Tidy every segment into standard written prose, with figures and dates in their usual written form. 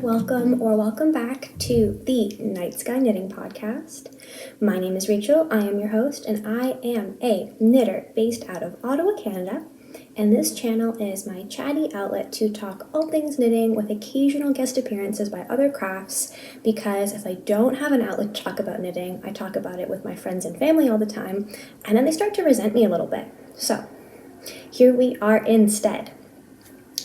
welcome back to the Night Sky Knitting Podcast. My name is Rachel, I am your host, and I am a knitter based out of Ottawa, Canada, and this channel is my chatty outlet to talk all things knitting with occasional guest appearances by other crafts, because if I don't have an outlet to talk about knitting, I talk about it with my friends and family all the time, and then they start to resent me a little bit. So, here we are instead.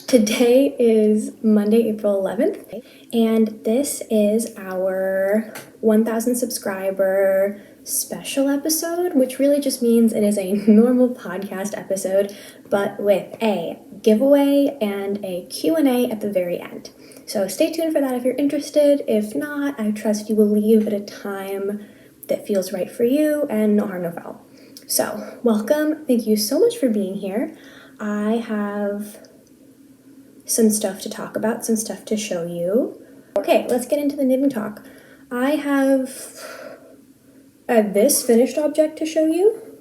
Today is Monday, April 11th, and this is our 1,000 subscriber special episode, which really just means it is a normal podcast episode, but with a giveaway and a Q&A at the very end. So stay tuned for that if you're interested. If not, I trust you will leave at a time that feels right for you, and no harm, no foul. So, welcome. Thank you so much for being here. I have some stuff to talk about, some stuff to show you. Okay, let's get into the knitting talk. I have this finished object to show you.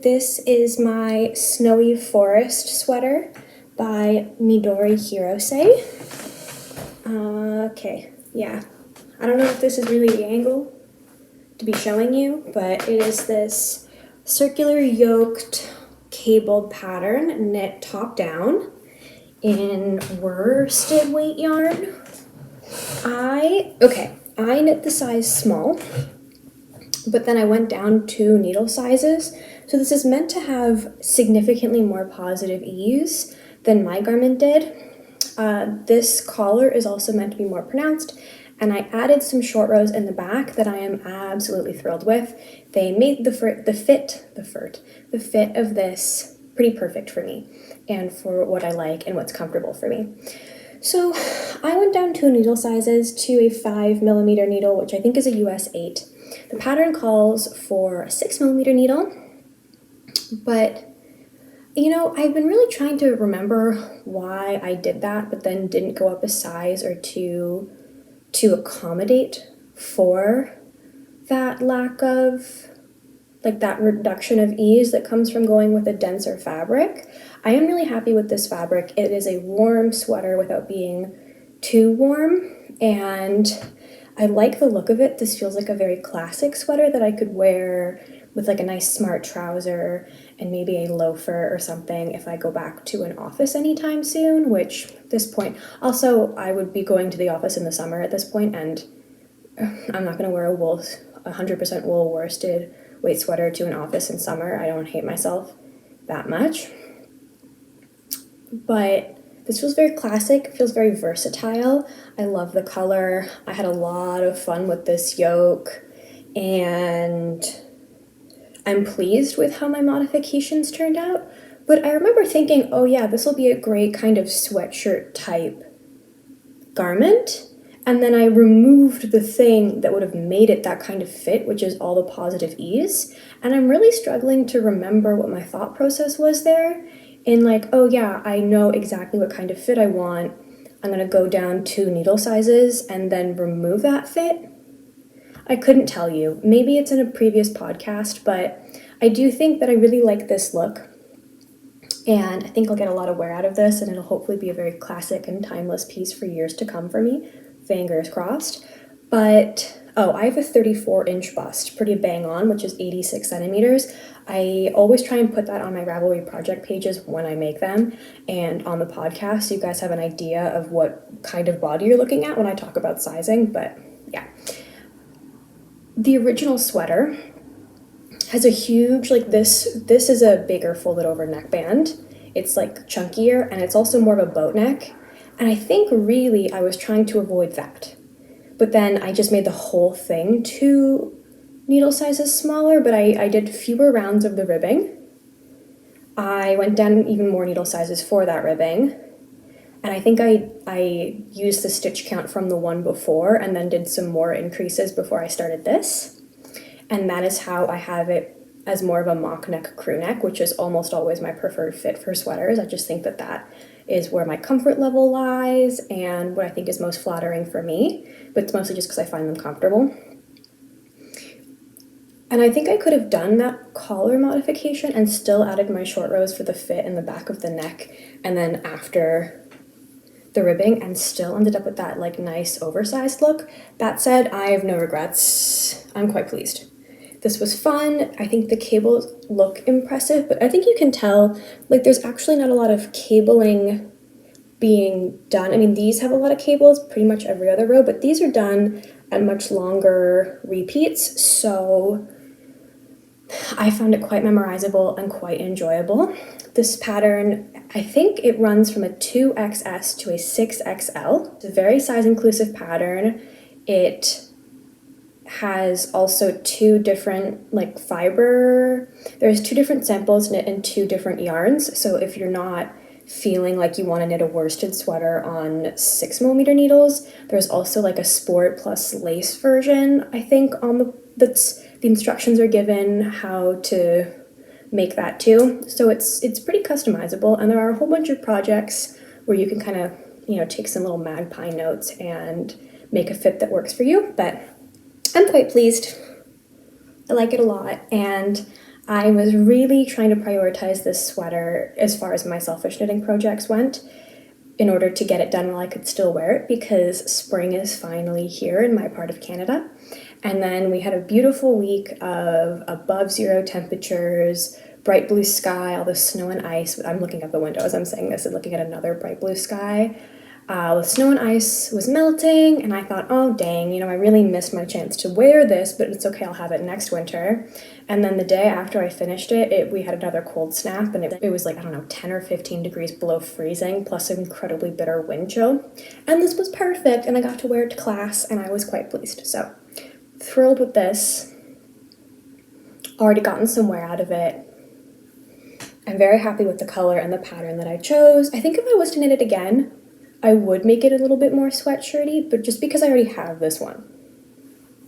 This is my Snowy Forest sweater by Midori Hirose. Okay, yeah. I don't know if this is really the angle to be showing you, but it is this circular yoked cabled pattern knit top down in worsted weight yarn. I knit the size small, but then I went down 2 needle sizes. So this is meant to have significantly more positive ease than my garment did. This collar is also meant to be more pronounced, and I added some short rows in the back that I am absolutely thrilled with. They made the fit of this pretty perfect for me and for what I like and what's comfortable for me. So I went down 2 needle sizes to a 5mm needle, which I think is a US 8. The pattern calls for a 6mm needle, but you know, I've been really trying to remember why I did that, but then didn't go up a size or two to accommodate for that lack of, like, that reduction of ease that comes from going with a denser fabric. I am really happy with this fabric. It is a warm sweater without being too warm, and I like the look of it. This feels like a very classic sweater that I could wear with like a nice smart trouser and maybe a loafer or something if I go back to an office anytime soon, which at this point, also I would be going to the office in the summer at this point, and I'm not going to wear a 100% wool worsted weight sweater to an office in summer. I don't hate myself that much. But this feels very classic, feels very versatile. I love the color. I had a lot of fun with this yoke, and I'm pleased with how my modifications turned out. But I remember thinking, oh yeah, this will be a great kind of sweatshirt type garment. And then I removed the thing that would have made it that kind of fit, which is all the positive ease. And I'm really struggling to remember what my thought process was there. In like, oh yeah, I know exactly what kind of fit I want. I'm gonna go down 2 needle sizes and then remove that fit. I couldn't tell you. Maybe it's in a previous podcast, but I do think that I really like this look. And I think I'll get a lot of wear out of this, and it'll hopefully be a very classic and timeless piece for years to come for me. Fingers crossed. But, I have a 34-inch bust, pretty bang on, which is 86 centimeters. I always try and put that on my Ravelry project pages when I make them, and on the podcast, so you guys have an idea of what kind of body you're looking at when I talk about sizing, but yeah. The original sweater has a huge, like this is a bigger folded over neckband. It's like chunkier, and it's also more of a boat neck. And I think really I was trying to avoid that. But then I just made the whole thing 2 needle sizes smaller, but I did fewer rounds of the ribbing. I went down even more needle sizes for that ribbing. And I think I used the stitch count from the one before and then did some more increases before I started this. And that is how I have it as more of a mock neck crew neck, which is almost always my preferred fit for sweaters. I just think that that is where my comfort level lies and what I think is most flattering for me, but it's mostly just because I find them comfortable. And I think I could have done that collar modification and still added my short rows for the fit in the back of the neck, and then after the ribbing and still ended up with that like nice oversized look. That said, I have no regrets. I'm quite pleased. This was fun. I think the cables look impressive, but I think you can tell like there's actually not a lot of cabling being done. I mean, these have a lot of cables, pretty much every other row, but these are done at much longer repeats, so I found it quite memorizable and quite enjoyable. This pattern, I think it runs from a 2XS to a 6XL. It's a very size inclusive pattern. It has also two different like fiber, there's two different samples knit in two different yarns. So if you're not feeling like you want to knit a worsted sweater on 6mm needles, there's also like a sport plus lace version, I think, on the instructions are given how to make that too. So it's pretty customizable, and there are a whole bunch of projects where you can kind of, you know, take some little magpie notes and make a fit that works for you. But I'm quite pleased. I like it a lot, and I was really trying to prioritize this sweater as far as my selfish knitting projects went in order to get it done while I could still wear it, because spring is finally here in my part of Canada. And then we had a beautiful week of above zero temperatures, bright blue sky, all the snow and ice. I'm looking out the window as I'm saying this and looking at another bright blue sky. The snow and ice was melting, and I thought, oh dang, you know, I really missed my chance to wear this, but it's okay, I'll have it next winter. And then the day after I finished it, we had another cold snap, and it was like, I don't know, 10 or 15 degrees below freezing, plus an incredibly bitter wind chill. And this was perfect, and I got to wear it to class, and I was quite pleased. So, thrilled with this. Already gotten some wear out of it. I'm very happy with the color and the pattern that I chose. I think if I was to knit it again, I would make it a little bit more sweatshirty, but just because I already have this one,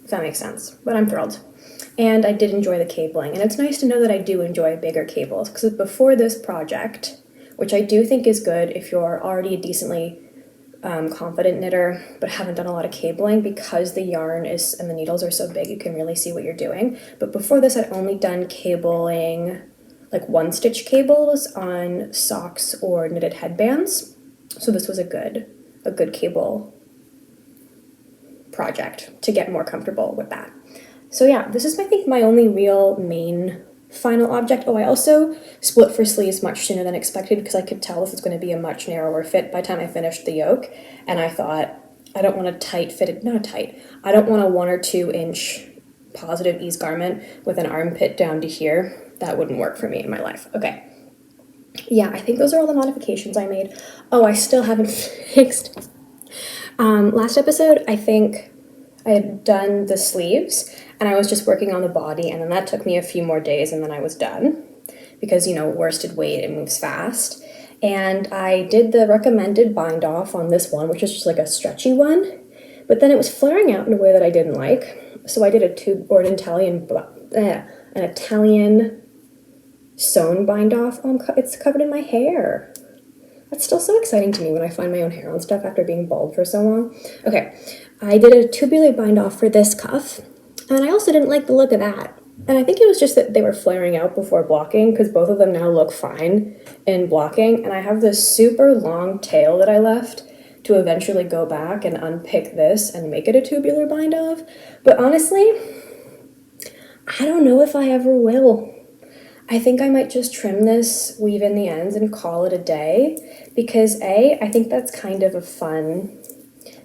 if that makes sense. But I'm thrilled. And I did enjoy the cabling, and it's nice to know that I do enjoy bigger cables, because before this project, which I do think is good if you're already a decently confident knitter but haven't done a lot of cabling, because the yarn is and the needles are so big you can really see what you're doing. But before this, I'd only done cabling, like one stitch cables on socks or knitted headbands. So this was a good cable project to get more comfortable with that. So yeah, this is I think my only real main final object. Oh, I also split for sleeves much sooner than expected, because I could tell this was going to be a much narrower fit by the time I finished the yoke, and I thought, I don't want a tight fitted, not a tight, I don't want a 1 or 2 inch positive ease garment with an armpit down to here. That wouldn't work for me in my life. Okay. Yeah, I think those are all the modifications I made. Oh, I still haven't fixed. Last episode, I think I had done the sleeves, and I was just working on the body, and then that took me a few more days, and then I was done. Because, you know, worsted weight, it moves fast. And I did the recommended bind off on this one, which is just like a stretchy one. But then it was flaring out in a way that I didn't like. So I did an Italian sewn bind off. Oh, it's covered in my hair. That's still so exciting to me when I find my own hair on stuff after being bald for so long. Okay, I did a tubular bind off for this cuff, and I also didn't like the look of that. And I think it was just that they were flaring out before blocking, because both of them now look fine in blocking. And I have this super long tail that I left to eventually go back and unpick this and make it a tubular bind off. But honestly, I don't know if I ever will. I think I might just trim this, weave in the ends, and call it a day, because I think that's kind of a fun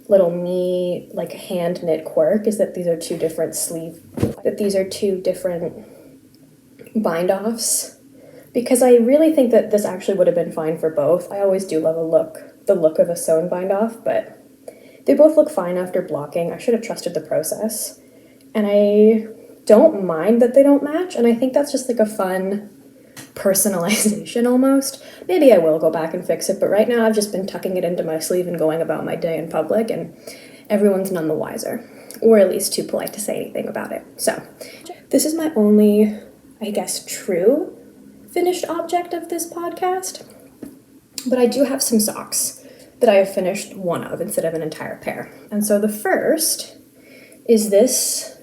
little me, like, hand knit quirk, is that these are two different bind offs, because I really think that this actually would have been fine for both. I always do love the look of a sewn bind off, but they both look fine after blocking. I should have trusted the process, and I don't mind that they don't match, and I think that's just like a fun personalization almost. Maybe I will go back and fix it, but right now I've just been tucking it into my sleeve and going about my day in public, and everyone's none the wiser, or at least too polite to say anything about it. So this is my only, I guess, true finished object of this podcast, but I do have some socks that I have finished one of instead of an entire pair. And so the first is this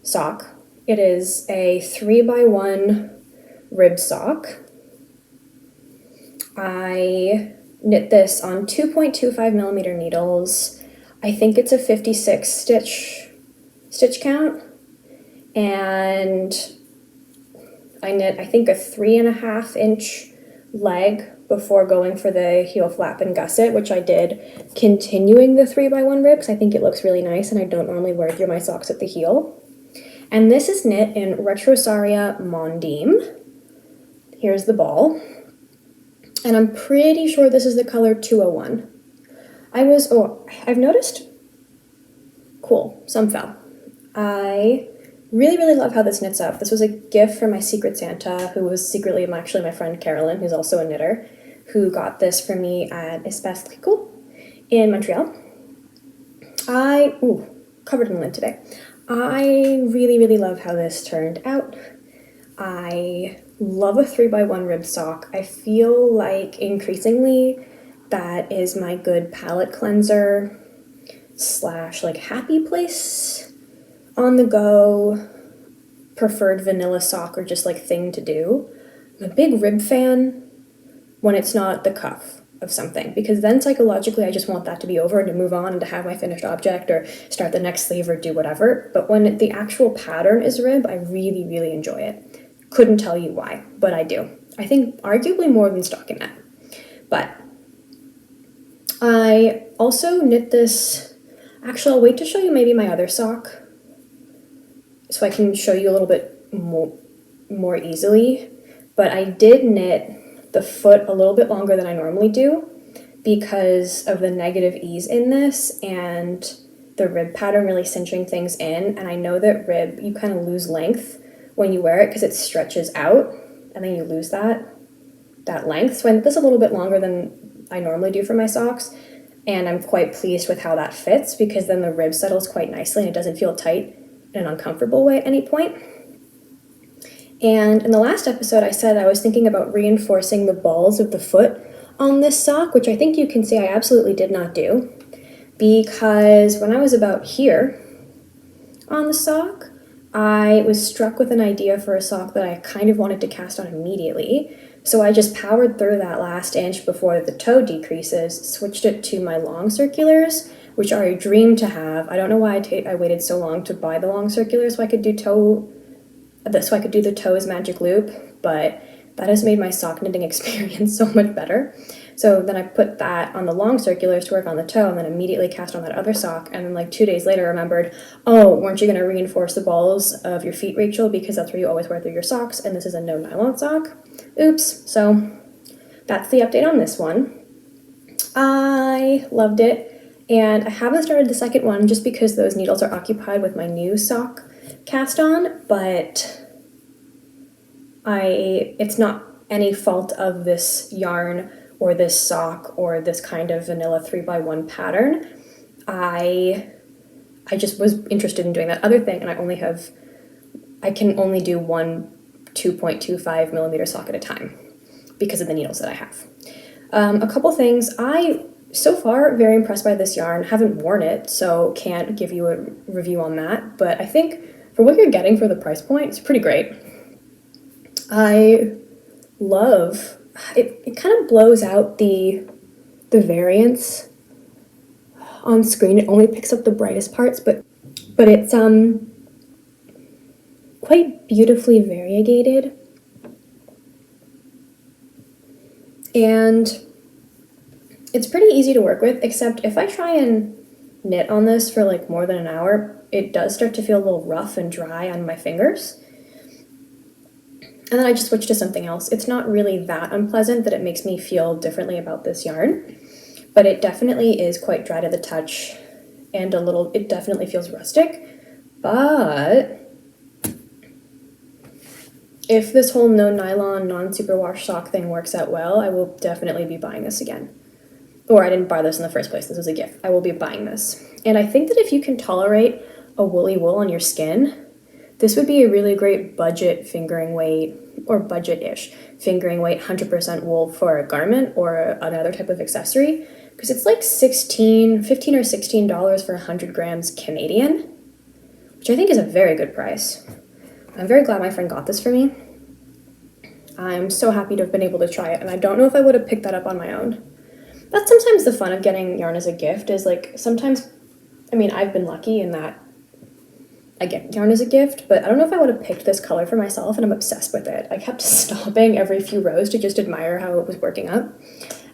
sock. It is a 3x1 rib sock. I knit this on 2.25 millimeter needles. I think it's a 56 stitch count, and I knit, I think, a 3.5 inch leg before going for the heel flap and gusset, which I did continuing the 3x1 rib because I think it looks really nice and I don't normally wear through my socks at the heel. And this is knit in Retrosaria Mondim. Here's the ball. And I'm pretty sure this is the color 201. I've noticed, cool, some fell. I really love how this knits up. This was a gift from my Secret Santa, who was secretly actually my friend Carolyn, who's also a knitter, who got this for me at Espace Tricot in Montreal. Covered in lint today. I really love how this turned out. I love a 3x1 rib sock. I feel like increasingly that is my good palette cleanser / like happy place on the go, preferred vanilla sock or just like thing to do. I'm a big rib fan when it's not the cuff of something, because then psychologically I just want that to be over and to move on and to have my finished object or start the next sleeve or do whatever. But when the actual pattern is rib, I really enjoy it. Couldn't tell you why, but I do. I think arguably more than stockinette. But I also knit this, actually I'll wait to show you maybe my other sock so I can show you a little bit more easily. But I did knit the foot a little bit longer than I normally do because of the negative ease in this and the rib pattern really cinching things in. And I know that rib, you kind of lose length when you wear it because it stretches out and then you lose that length. So I knit this a little bit longer than I normally do for my socks, and I'm quite pleased with how that fits because then the rib settles quite nicely and it doesn't feel tight in an uncomfortable way at any point. And in the last episode I said I was thinking about reinforcing the balls of the foot on this sock, which I think you can see I absolutely did not do, because when I was about here on the sock, I was struck with an idea for a sock that I kind of wanted to cast on immediately. So I just powered through that last inch before the toe decreases, switched it to my long circulars, which are a dream to have. I don't know why I waited so long to buy the long circulars so I could do the toes magic loop, but that has made my sock knitting experience so much better. So then I put that on the long circulars to work on the toe and then immediately cast on that other sock. And then like 2 days later remembered, oh, weren't you going to reinforce the balls of your feet, Rachel? Because that's where you always wear through your socks. And this is a no nylon sock. Oops. So that's the update on this one. I loved it. And I haven't started the second one just because those needles are occupied with my new sock cast on, but it's not any fault of this yarn or this sock or this kind of vanilla 3x1 pattern. I just was interested in doing that other thing, and I can only do one 2.25 millimeter sock at a time because of the needles that I have. A couple things. So far, very impressed by this yarn. Haven't worn it, so can't give you a review on that, but I think for what you're getting for the price point, it's pretty great. I love it kind of blows out the variance on screen. It only picks up the brightest parts, but it's quite beautifully variegated. And it's pretty easy to work with, except if I try and knit on this for like more than an hour, it does start to feel a little rough and dry on my fingers. And then I just switch to something else. It's not really that unpleasant that it makes me feel differently about this yarn, but it definitely is quite dry to the touch and it definitely feels rustic. But if this whole no nylon, non-superwash sock thing works out well, I will definitely be buying this again. Or I didn't buy this in the first place, this was a gift. I will be buying this. And I think that if you can tolerate a woolly wool on your skin, this would be a really great budget fingering weight, or budget-ish fingering weight 100% wool for a garment or another type of accessory, because it's like $15 or $16 for 100 grams Canadian, which I think is a very good price. I'm very glad my friend got this for me. I'm so happy to have been able to try it, and I don't know if I would have picked that up on my own. That's sometimes the fun of getting yarn as a gift, is like sometimes, I mean, I've been lucky in that I get yarn as a gift, but I don't know if I would have picked this color for myself, and I'm obsessed with it. I kept stopping every few rows to just admire how it was working up,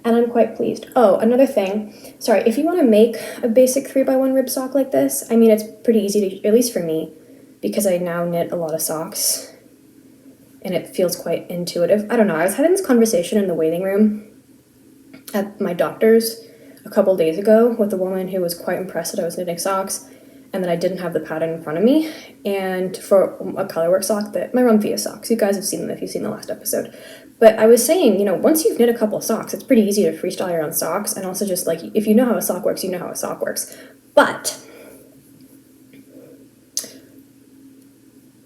and I'm quite pleased. Oh, another thing, sorry, if you want to make a basic 3x1 rib sock like this, I mean, it's pretty easy to, at least for me, because I now knit a lot of socks, and it feels quite intuitive. I don't know, I was having this conversation in the waiting room at my doctor's a couple days ago with a woman who was quite impressed that I was knitting socks, and that I didn't have the pattern in front of me, and for a colorwork sock, that my rumphius socks, you guys have seen them if you've seen the last episode. But I was saying, you know, once you've knit a couple of socks, it's pretty easy to freestyle your own socks, and also just like, if you know how a sock works, you know how a sock works. But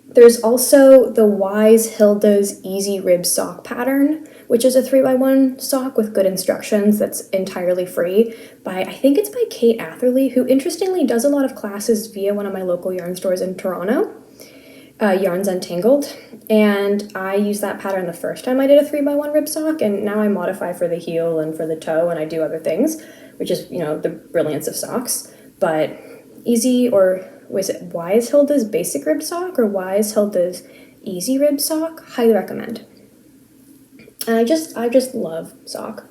there's also the Wise Hilda's Easy Rib Sock pattern, which is a 3x1 sock with good instructions that's entirely free by, I think it's by Kate Atherley, who interestingly does a lot of classes via one of my local yarn stores in Toronto, Yarns Untangled. And I used that pattern the first time I did a 3x1 rib sock, and now I modify for the heel and for the toe, and I do other things, which is, you know, the brilliance of socks. But Easy, or was it Wise Hilda's Basic Rib Sock or Wise Hilda's Easy Rib Sock? Highly recommend. And I just love sock.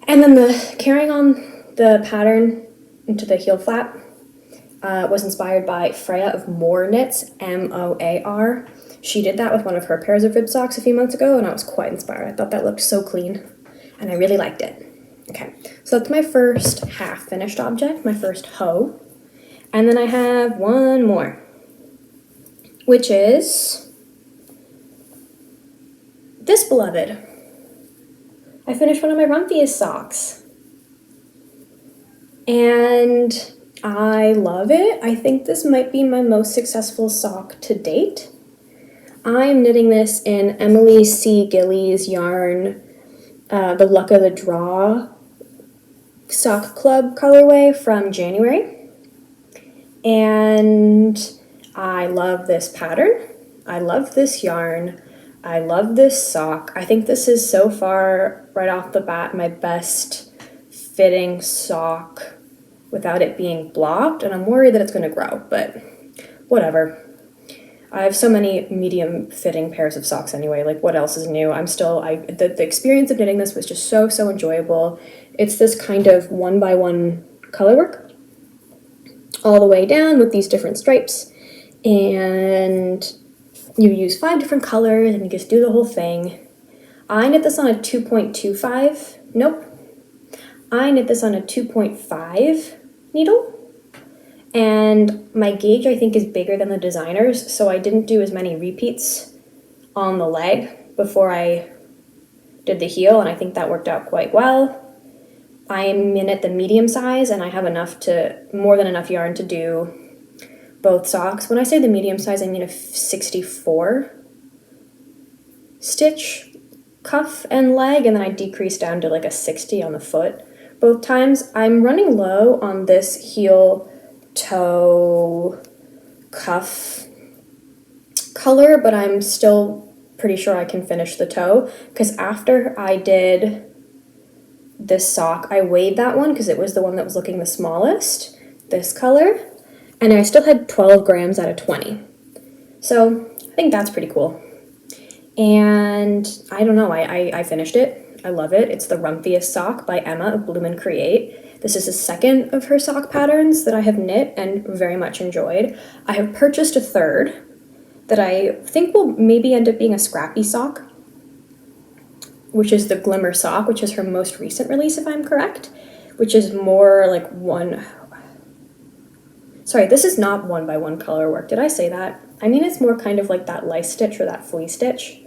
And then the carrying on the pattern into the heel flap was inspired by Freya of Moor Knits, Moar. She did that with one of her pairs of rib socks a few months ago, and I was quite inspired. I thought that looked so clean, and I really liked it. Okay, so that's my first half finished object, my first hoe. And then I have one more, which is this beloved. I finished one of my rumphius socks, and I love it. I think this might be my most successful sock to date. I'm knitting this in Emily C. Gillies yarn, the Luck of the Draw Sock Club colorway from January, and I love this pattern. I love this yarn. I love this sock. I think this is so far, right off the bat, my best fitting sock without it being blocked, and I'm worried that it's going to grow, but whatever. I have so many medium fitting pairs of socks anyway, like what else is new? The experience of knitting this was just so enjoyable. It's this kind of 1x1 colorwork all the way down with these different stripes, and you use 5 different colors and you just do the whole thing. I knit this on a 2.25, nope. I knit this on a 2.5 needle, and my gauge I think is bigger than the designer's, so I didn't do as many repeats on the leg before I did the heel, and I think that worked out quite well. I'm in at the medium size, and I have more than enough yarn to do both socks. When I say the medium size, I mean a 64 stitch cuff and leg, and then I decrease down to like a 60 on the foot both times. I'm running low on this heel toe cuff color, but I'm still pretty sure I can finish the toe, because after I did this sock, I weighed that one because it was the one that was looking the smallest, this color, and I still had 12 grams out of 20. So I think that's pretty cool. And I don't know, I finished it. I love it. It's the Rumphius sock by Emma of Bloom and Create. This is the second of her sock patterns that I have knit and very much enjoyed. I have purchased a third that I think will maybe end up being a scrappy sock, which is the Glimmer sock, which is her most recent release, if I'm correct, which is more like this is not 1x1 color work. Did I say that? I mean, it's more kind of like that lice stitch or that flea stitch.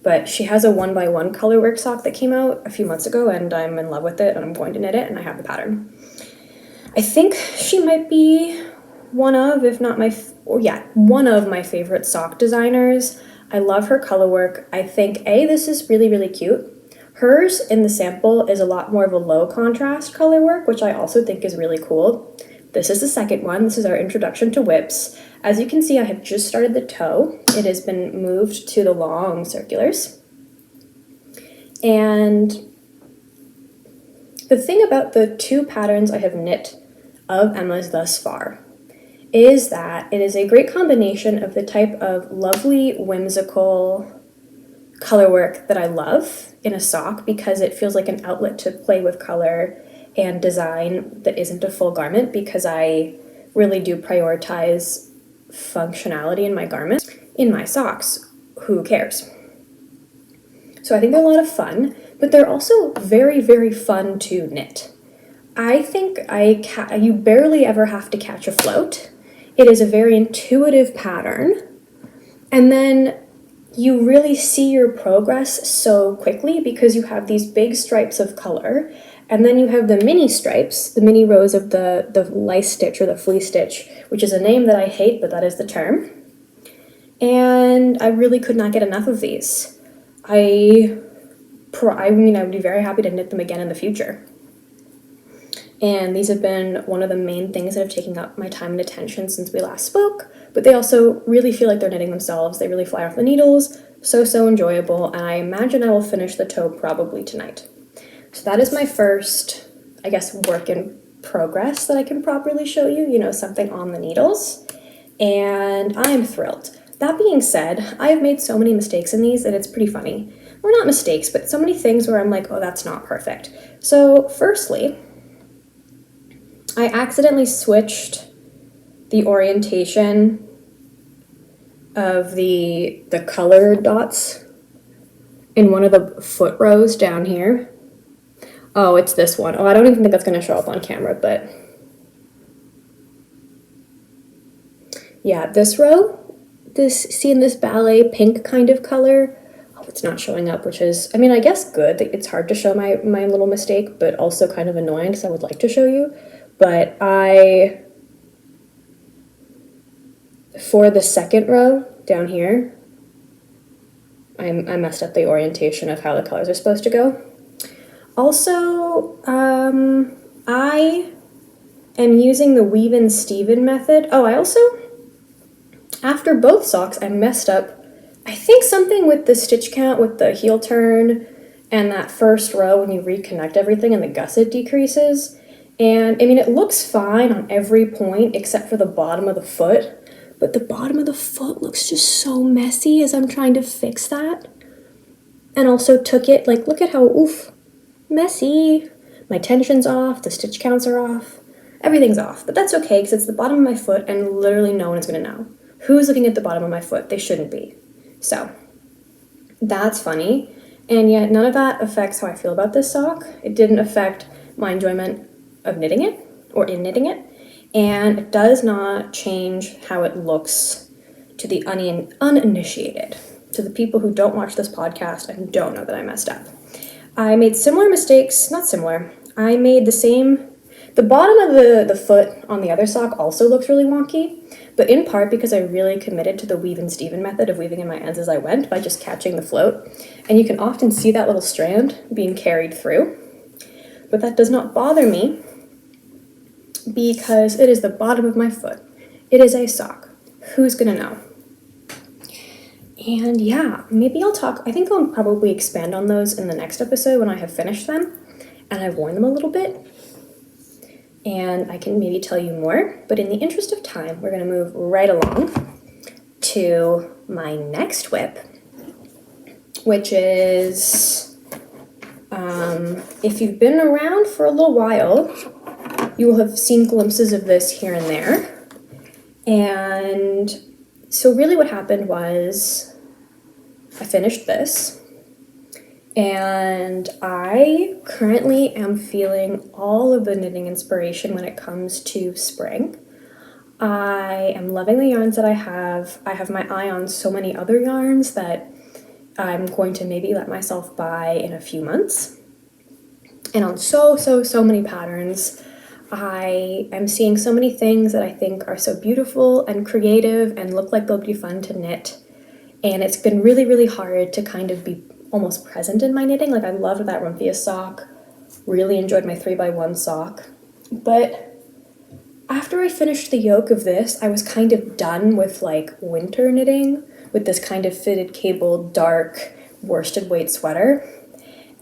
But she has a 1x1 colorwork sock that came out a few months ago, and I'm in love with it, and I'm going to knit it, and I have the pattern. I think she might be one of, if not one of my favorite sock designers. I love her colorwork. I think, this is really cute. Hers in the sample is a lot more of a low contrast colorwork, which I also think is really cool. This is the second one. This is our introduction to whips. As you can see, I have just started the toe. It has been moved to the long circulars. And the thing about the 2 patterns I have knit of Emma's thus far is that it is a great combination of the type of lovely, whimsical color work that I love in a sock, because it feels like an outlet to play with color and design that isn't a full garment, because I really do prioritize functionality in my garments. In my socks, who cares? So I think they're a lot of fun, but they're also very, very fun to knit. I think you barely ever have to catch a float. It is a very intuitive pattern, and then you really see your progress so quickly because you have these big stripes of color, and then you have the mini stripes, the mini rows of the lice stitch or the flea stitch, which is a name that I hate, but that is the term. And I really could not get enough of these. I mean, I would be very happy to knit them again in the future. And these have been one of the main things that have taken up my time and attention since we last spoke, but they also really feel like they're knitting themselves. They really fly off the needles, so enjoyable, and I imagine I will finish the toe probably tonight. So that is my first, I guess, work in progress that I can properly show you, you know, something on the needles, and I'm thrilled. That being said, I have made so many mistakes in these that it's pretty funny. Or not mistakes, but so many things where I'm like, oh, that's not perfect. So firstly, I accidentally switched the orientation of the color dots in one of the foot rows down here. Oh, it's this one. Oh, I don't even think that's going to show up on camera, but yeah, this row, seeing this ballet pink kind of color, oh, it's not showing up, which is, I mean, I guess good. It's hard to show my little mistake, but also kind of annoying because I would like to show you. But for the second row down here, I messed up the orientation of how the colors are supposed to go. Also, I am using the Weave and Steven method. Oh, I also, after both socks, I messed up, I think something with the stitch count with the heel turn and that first row when you reconnect everything and the gusset decreases. And I mean, it looks fine on every point except for the bottom of the foot, but the bottom of the foot looks just so messy as I'm trying to fix that. And also took it, like, look at how, oof, messy. My tension's off, the stitch counts are off, everything's off, but that's okay because it's the bottom of my foot and literally no one is going to know. Who's looking at the bottom of my foot? They shouldn't be. So that's funny, and yet none of that affects how I feel about this sock. It didn't affect my enjoyment of knitting it or in knitting it, and it does not change how it looks to the uninitiated, to the people who don't watch this podcast and don't know that I messed up. I made similar mistakes, not similar, I made the bottom of the foot on the other sock also looks really wonky, but in part because I really committed to the Weave and Steven method of weaving in my ends as I went by just catching the float, and you can often see that little strand being carried through, but that does not bother me because it is the bottom of my foot. It is a sock. Who's gonna know? And yeah, maybe I think I'll probably expand on those in the next episode when I have finished them and I've worn them a little bit. And I can maybe tell you more, but in the interest of time, we're gonna move right along to my next whip, which is, if you've been around for a little while, you will have seen glimpses of this here and there. And so really what happened was I finished this, and I currently am feeling all of the knitting inspiration when it comes to spring. I am loving the yarns that I have. I have my eye on so many other yarns that I'm going to maybe let myself buy in a few months. And on so many patterns. I am seeing so many things that I think are so beautiful and creative and look like they'll be fun to knit. And it's been really hard to kind of be almost present in my knitting. Like, I loved that rumphius sock, really enjoyed my 3x1 sock. But after I finished the yoke of this, I was kind of done with like winter knitting with this kind of fitted cable, dark worsted weight sweater.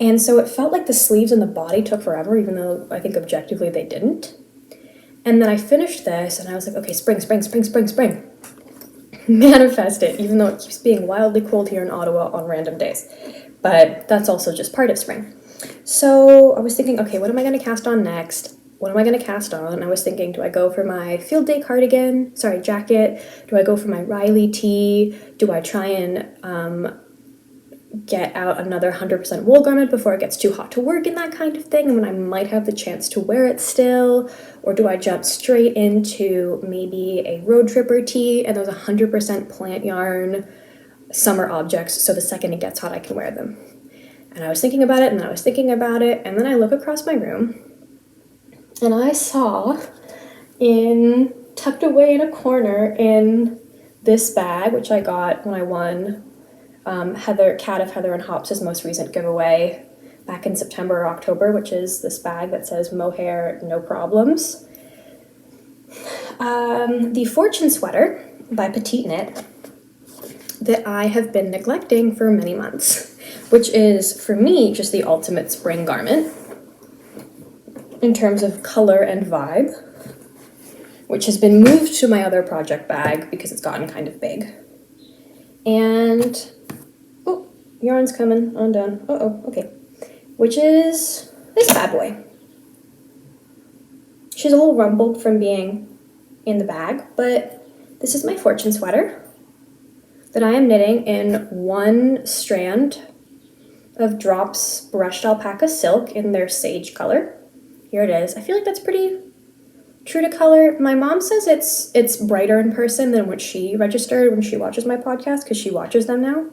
And so it felt like the sleeves and the body took forever, even though I think objectively they didn't. And then I finished this and I was like, okay, spring, spring, spring, spring, spring. Manifest it, even though it keeps being wildly cold here in Ottawa on random days. But that's also just part of spring. So I was thinking, okay, what am I going to cast on next? What am I going to cast on? And I was thinking, do I go for my field day jacket? Do I go for my Riley tee? Do I try and get out another 100% wool garment before it gets too hot to work and that kind of thing, and when I might have the chance to wear it still? Or do I jump straight into maybe a road tripper tee and those 100% plant yarn summer objects, so the second it gets hot I can wear them? And I was thinking about it, and then I was thinking about it, and then I look across my room and I saw tucked away in a corner in this bag, which I got when I won Cat of Heather and Hops' most recent giveaway back in September or October, which is this bag that says mohair, no problems. The Fortune sweater by Petite Knit that I have been neglecting for many months, which is, for me, just the ultimate spring garment in terms of color and vibe, which has been moved to my other project bag because it's gotten kind of big. And, oh, yarn's coming undone. Okay. Which is this bad boy. She's a little rumpled from being in the bag, but this is my Fortune sweater that I am knitting in one strand of Drops brushed alpaca silk in their sage color. Here it is. I feel like that's pretty true to color. My mom says it's brighter in person than what she registered when she watches my podcast, because she watches them now.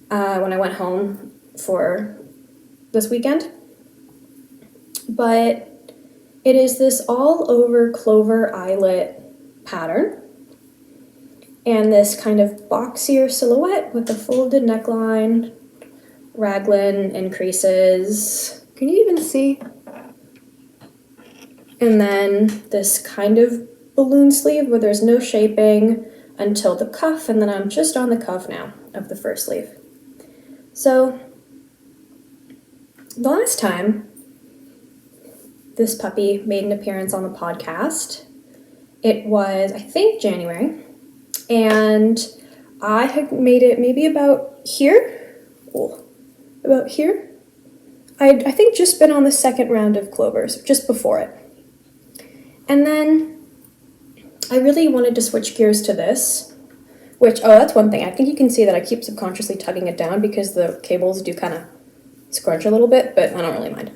When I went home for this weekend. But it is this all over clover eyelet pattern and this kind of boxier silhouette with a folded neckline, raglan increases. Can you even see? And then this kind of balloon sleeve where there's no shaping until the cuff, and then I'm just on the cuff now of the first sleeve. So the last time this puppy made an appearance on the podcast, it was, I think, January, and I had made it maybe about here. I think just been on the second round of clovers, just before it. And then I really wanted to switch gears to this, which, that's one thing. I think you can see that I keep subconsciously tugging it down because the cables do kind of scrunch a little bit, but I don't really mind.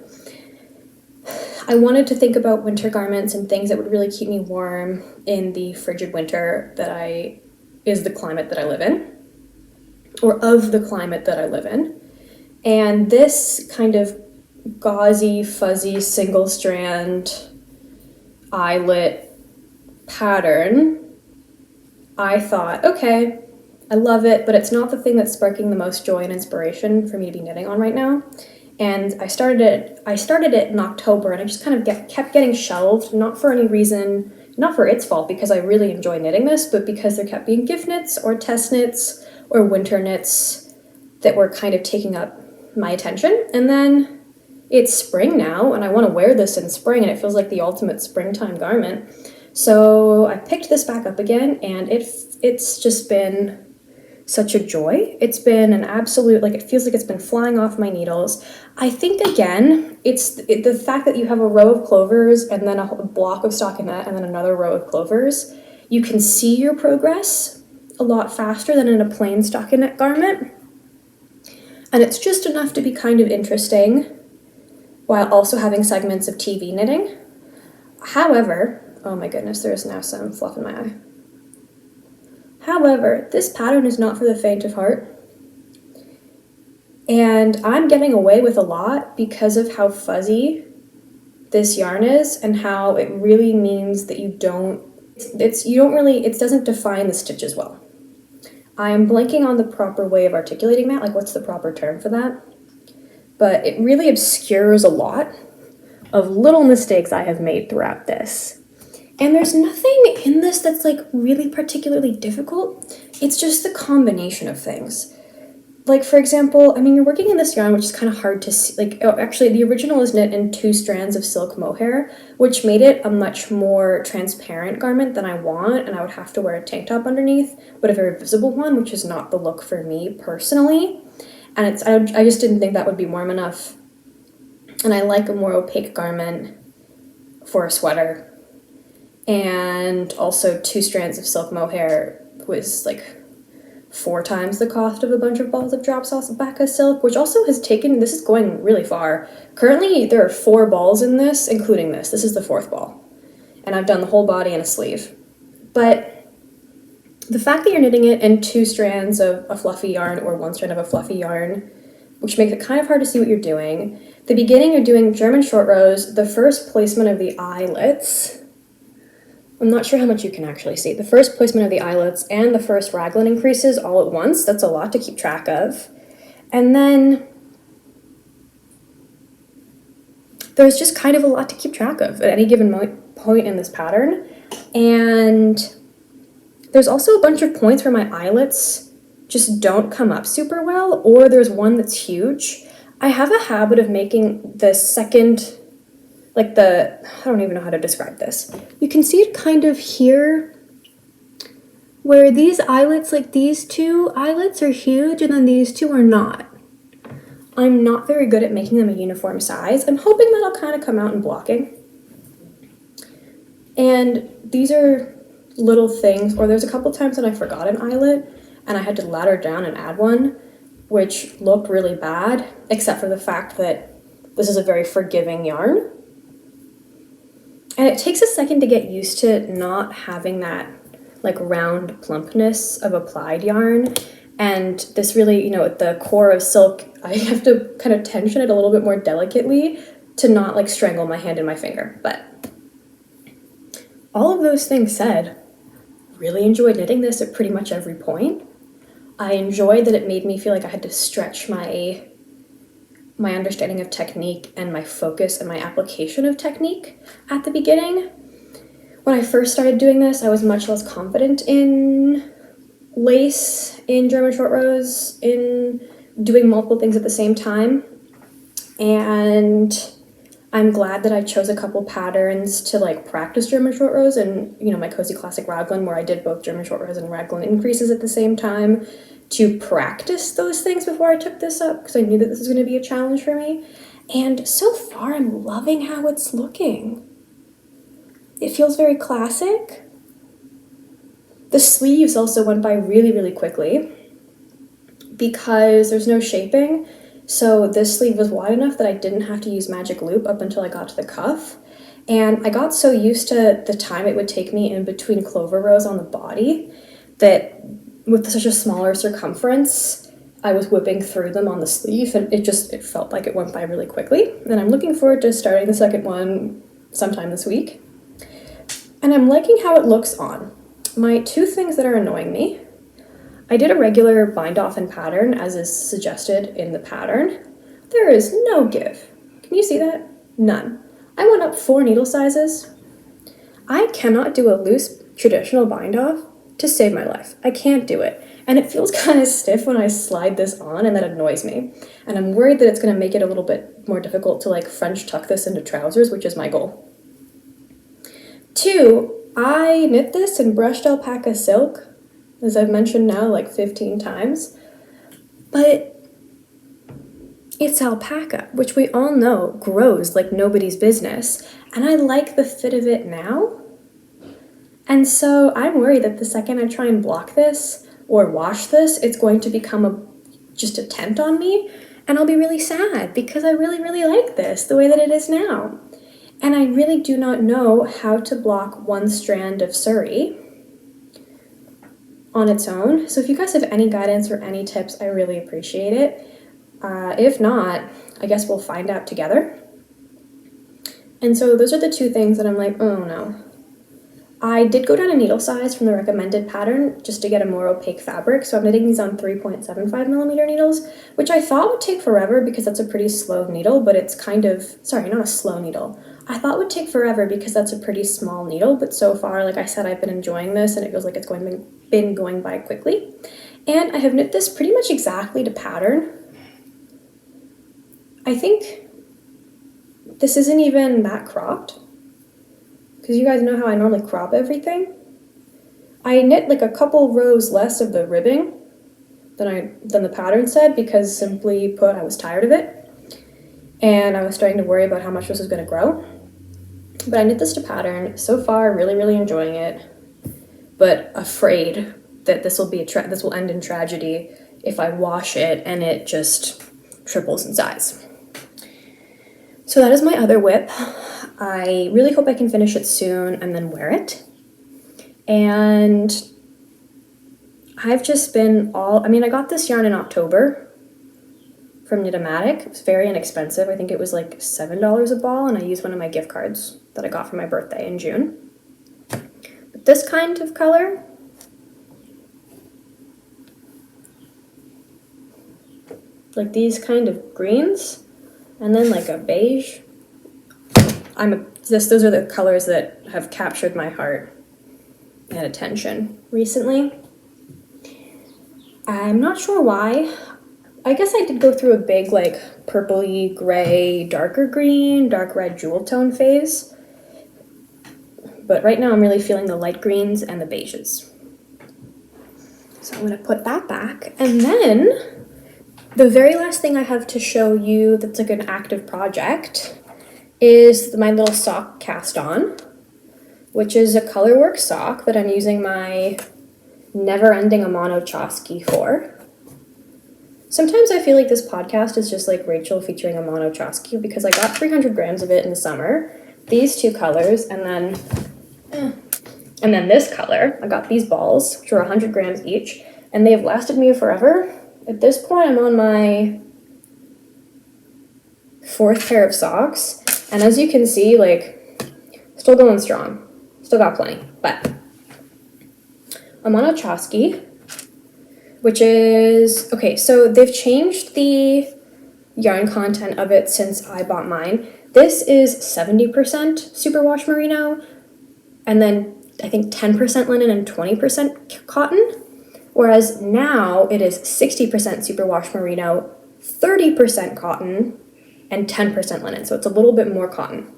I wanted to think about winter garments and things that would really keep me warm in the frigid winter is the climate that I live in, or of the climate that I live in. And this kind of gauzy, fuzzy, single strand eyelet pattern, I thought, okay, I love it, but it's not the thing that's sparking the most joy and inspiration for me to be knitting on right now. And I started it in October, and I just kind of kept getting shelved, not for any reason, not for its fault, because I really enjoy knitting this, but because there kept being gift knits or test knits or winter knits that were kind of taking up my attention. And then it's spring now, and I want to wear this in spring, and it feels like the ultimate springtime garment. So I picked this back up again, and it's just been such a joy. It's been an absolute, it feels like it's been flying off my needles. I think, again, it's the fact that you have a row of clovers and then a block of stockinette and then another row of clovers. You can see your progress a lot faster than in a plain stockinette garment. And it's just enough to be kind of interesting while also having segments of TV knitting. However, oh my goodness, there's now some fluff in my eye. However, this pattern is not for the faint of heart. And I'm getting away with a lot because of how fuzzy this yarn is and how it really means that it doesn't define the stitches well. I'm blanking on the proper way of articulating that, what's the proper term for that? But it really obscures a lot of little mistakes I have made throughout this. And there's nothing in this that's really particularly difficult. It's just the combination of things. like for example, I mean, you're working in this yarn, which is kind of hard to see. Like, oh, actually, the original is knit in 2 strands of silk mohair, which made it a much more transparent garment than I want, and I would have to wear a tank top underneath, but a very visible one, which is not the look for me personally. And I just didn't think that would be warm enough. And I like a more opaque garment for a sweater. And also 2 strands of silk mohair was like 4 times the cost of a bunch of balls of drop sauce alpaca silk, which also has taken, this is going really far. Currently, there are 4 balls in this, including this. This is the 4th ball. And I've done the whole body and a sleeve. But the fact that you're knitting it in 2 strands of a fluffy yarn or 1 strand of a fluffy yarn, which makes it kind of hard to see what you're doing. The beginning, you're doing German short rows, the first placement of the eyelets. I'm not sure how much you can actually see. The first placement of the eyelets and the first raglan increases all at once. That's a lot to keep track of. And then there's just kind of a lot to keep track of at any given point in this pattern. And there's also a bunch of points where my eyelets just don't come up super well, or there's one that's huge. I have a habit of making the second, like I don't even know how to describe this. You can see it kind of here, where these eyelets, like these 2 eyelets are huge and then these 2 are not. I'm not very good at making them a uniform size. I'm hoping that'll kind of come out in blocking. And these are little things, or there's a couple times when I forgot an eyelet and I had to ladder down and add one, which looked really bad, except for the fact that this is a very forgiving yarn. And it takes a second to get used to not having that like round plumpness of applied yarn. And this really, you know, at the core of silk, I have to kind of tension it a little bit more delicately to not like strangle my hand and my finger. But all of those things said, really enjoyed knitting this at pretty much every point. I enjoyed that it made me feel like I had to stretch my understanding of technique and my focus and my application of technique at the beginning. When I first started doing this, I was much less confident in lace, in German short rows, in doing multiple things at the same time. And I'm glad that I chose a couple patterns to like practice German short rows and, you know, my Cozy Classic Raglan, where I did both German short rows and Raglan increases at the same time, to practice those things before I took this up, because I knew that this was going to be a challenge for me. And so far, I'm loving how it's looking. It feels very classic. The sleeves also went by really, really quickly because there's no shaping. So this sleeve was wide enough that I didn't have to use magic loop up until I got to the cuff. And I got so used to the time it would take me in between clover rows on the body that with such a smaller circumference, I was whipping through them on the sleeve, and it felt like it went by really quickly. And I'm looking forward to starting the second one sometime this week. And I'm liking how it looks on. My 2 things that are annoying me: I did a regular bind off and pattern as is suggested in the pattern. There is no give. Can you see that? None. I went up 4 needle sizes. I cannot do a loose traditional bind off to save my life. I can't do it. And it feels kind of stiff when I slide this on, and that annoys me. And I'm worried that it's going to make it a little bit more difficult to like French tuck this into trousers, which is my goal. 2, I knit this in brushed alpaca silk, as I've mentioned now like 15 times, but it's alpaca, which we all know grows like nobody's business, and I like the fit of it now. And so I'm worried that the second I try and block this or wash this, it's going to become just a tent on me, and I'll be really sad because I really, really like this the way that it is now. And I really do not know how to block 1 strand of Surrey on its own. So if you guys have any guidance or any tips, I really appreciate it. If not, I guess we'll find out together. And so those are the 2 things that I'm like, oh no. I did go down a needle size from the recommended pattern just to get a more opaque fabric, so I'm knitting these on 3.75mm needles, which I thought would take forever because that's a pretty slow needle, but it's kind of, sorry, not a slow needle. I thought would take forever because that's a pretty small needle, but so far, like I said, I've been enjoying this and it feels like it's been going by quickly. And I have knit this pretty much exactly to pattern. I think this isn't even that cropped, because you guys know how I normally crop everything. I knit like a couple rows less of the ribbing than the pattern said, because simply put, I was tired of it. And I was starting to worry about how much this was going to grow. But I knit this to pattern. So far, really, really enjoying it, but afraid that this will end in tragedy if I wash it and it just triples in size. So that is my other whip. I really hope I can finish it soon and then wear it. And I've just been I got this yarn in October from Knit-O-Matic. It was very inexpensive. I think it was like $7 a ball, and I used one of my gift cards that I got for my birthday in June. But this kind of color, like these kind of greens, and then like a beige. Those are the colors that have captured my heart and attention recently. I'm not sure why. I guess I did go through a big like purpley, gray, darker green, dark red jewel tone phase. But right now I'm really feeling the light greens and the beiges. So I'm gonna put that back. And then the very last thing I have to show you that's like an active project is my little sock cast on, which is a colorwork sock that I'm using my never-ending Amano Chosky for. Sometimes I feel like this podcast is just like Rachel featuring Amano Chosky, because I got 300 grams of it in the summer, these two colors, and then this color. I got these balls, which are 100 grams each, and they have lasted me forever. At this point, I'm on my 4th pair of socks, and as you can see, like, still going strong. Still got plenty, but Amano Chosky, which is, okay, so they've changed the yarn content of it since I bought mine. This is 70% superwash merino, and then I think 10% linen and 20% cotton, whereas now it is 60% superwash merino, 30% cotton, and 10% linen, so it's a little bit more cotton.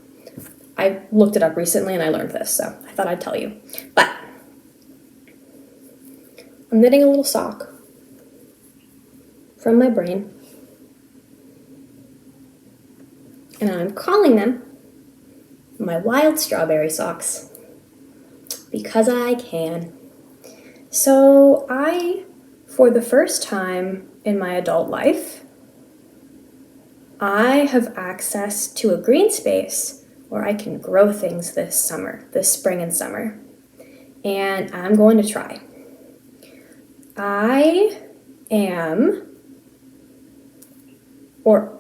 I looked it up recently and I learned this, so I thought I'd tell you. But I'm knitting a little sock from my brain, and I'm calling them my wild strawberry socks, because I can. So for the first time in my adult life, I have access to a green space where I can grow things this spring and summer, and I'm going to try.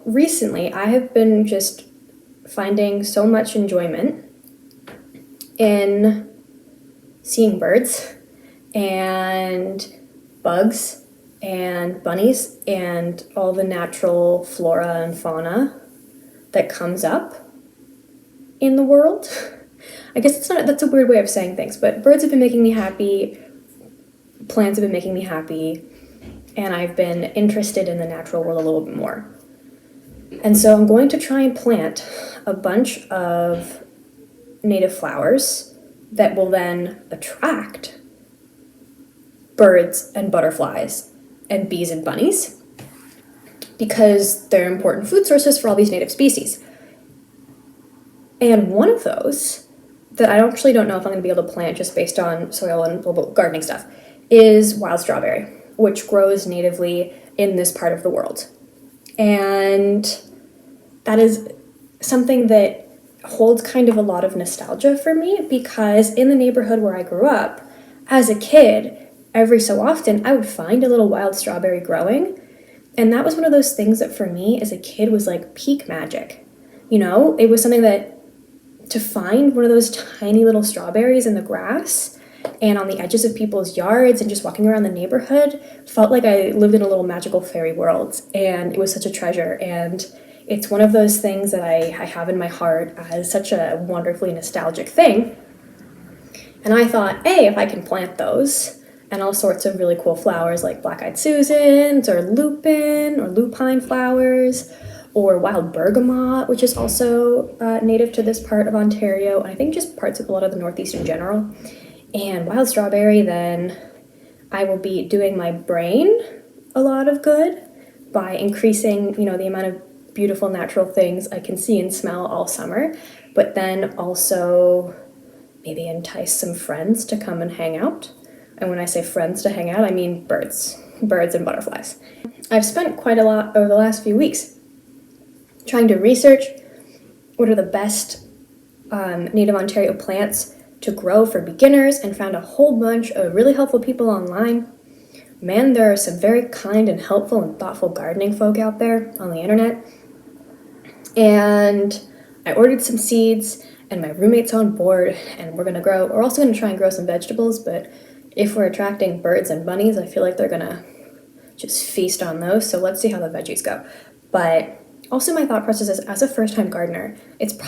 Recently, I have been just finding so much enjoyment in seeing birds and bugs and bunnies and all the natural flora and fauna that comes up in the world. I guess that's a weird way of saying things, but birds have been making me happy, plants have been making me happy, and I've been interested in the natural world a little bit more. And so I'm going to try and plant a bunch of native flowers that will then attract birds and butterflies and bees and bunnies, because they're important food sources for all these native species. And one of those that I actually don't know if I'm going to be able to plant just based on soil and gardening stuff is wild strawberry, which grows natively in this part of the world. And that is something that holds kind of a lot of nostalgia for me, because in the neighborhood where I grew up, as a kid, every so often I would find a little wild strawberry growing, and that was one of those things that for me as a kid was like peak magic. You know, it was something that to find one of those tiny little strawberries in the grass and on the edges of people's yards and just walking around the neighborhood felt like I lived in a little magical fairy world, and it was such a treasure. And it's one of those things that I have in my heart as such a wonderfully nostalgic thing. And I thought, hey, if I can plant those, and all sorts of really cool flowers like black-eyed Susans or lupin or lupine flowers, or wild bergamot, which is also native to this part of Ontario, and I think just parts of a lot of the Northeast in general. And wild strawberry, then I will be doing my brain a lot of good by increasing, the amount of beautiful natural things I can see and smell all summer, but then also maybe entice some friends to come and hang out. And when I say friends to hang out, I mean birds and butterflies. I've spent quite a lot over the last few weeks trying to research what are the best native Ontario plants to grow for beginners, and found a whole bunch of really helpful people online. Man, there are some very kind and helpful and thoughtful gardening folk out there on the internet. And I ordered some seeds, and my roommate's on board, and we're also gonna try and grow some vegetables, but if we're attracting birds and bunnies, I feel like they're gonna just feast on those, so let's see how the veggies go. But also my thought process is, as a first-time gardener, it's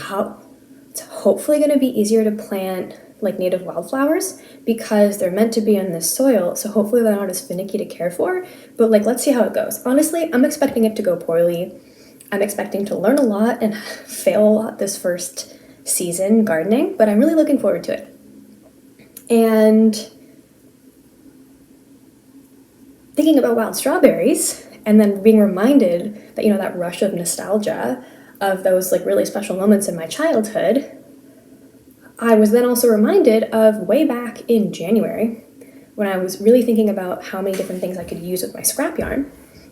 hopefully going to be easier to plant like native wildflowers because they're meant to be in this soil, so hopefully they're not as finicky to care for, but let's see how it goes. Honestly, I'm expecting it to go poorly. I'm expecting to learn a lot and fail a lot this first season gardening, but I'm really looking forward to it. And thinking about wild strawberries, and then being reminded that, that rush of nostalgia of those really special moments in my childhood, I was then also reminded of way back in January when I was really thinking about how many different things I could use with my scrap yarn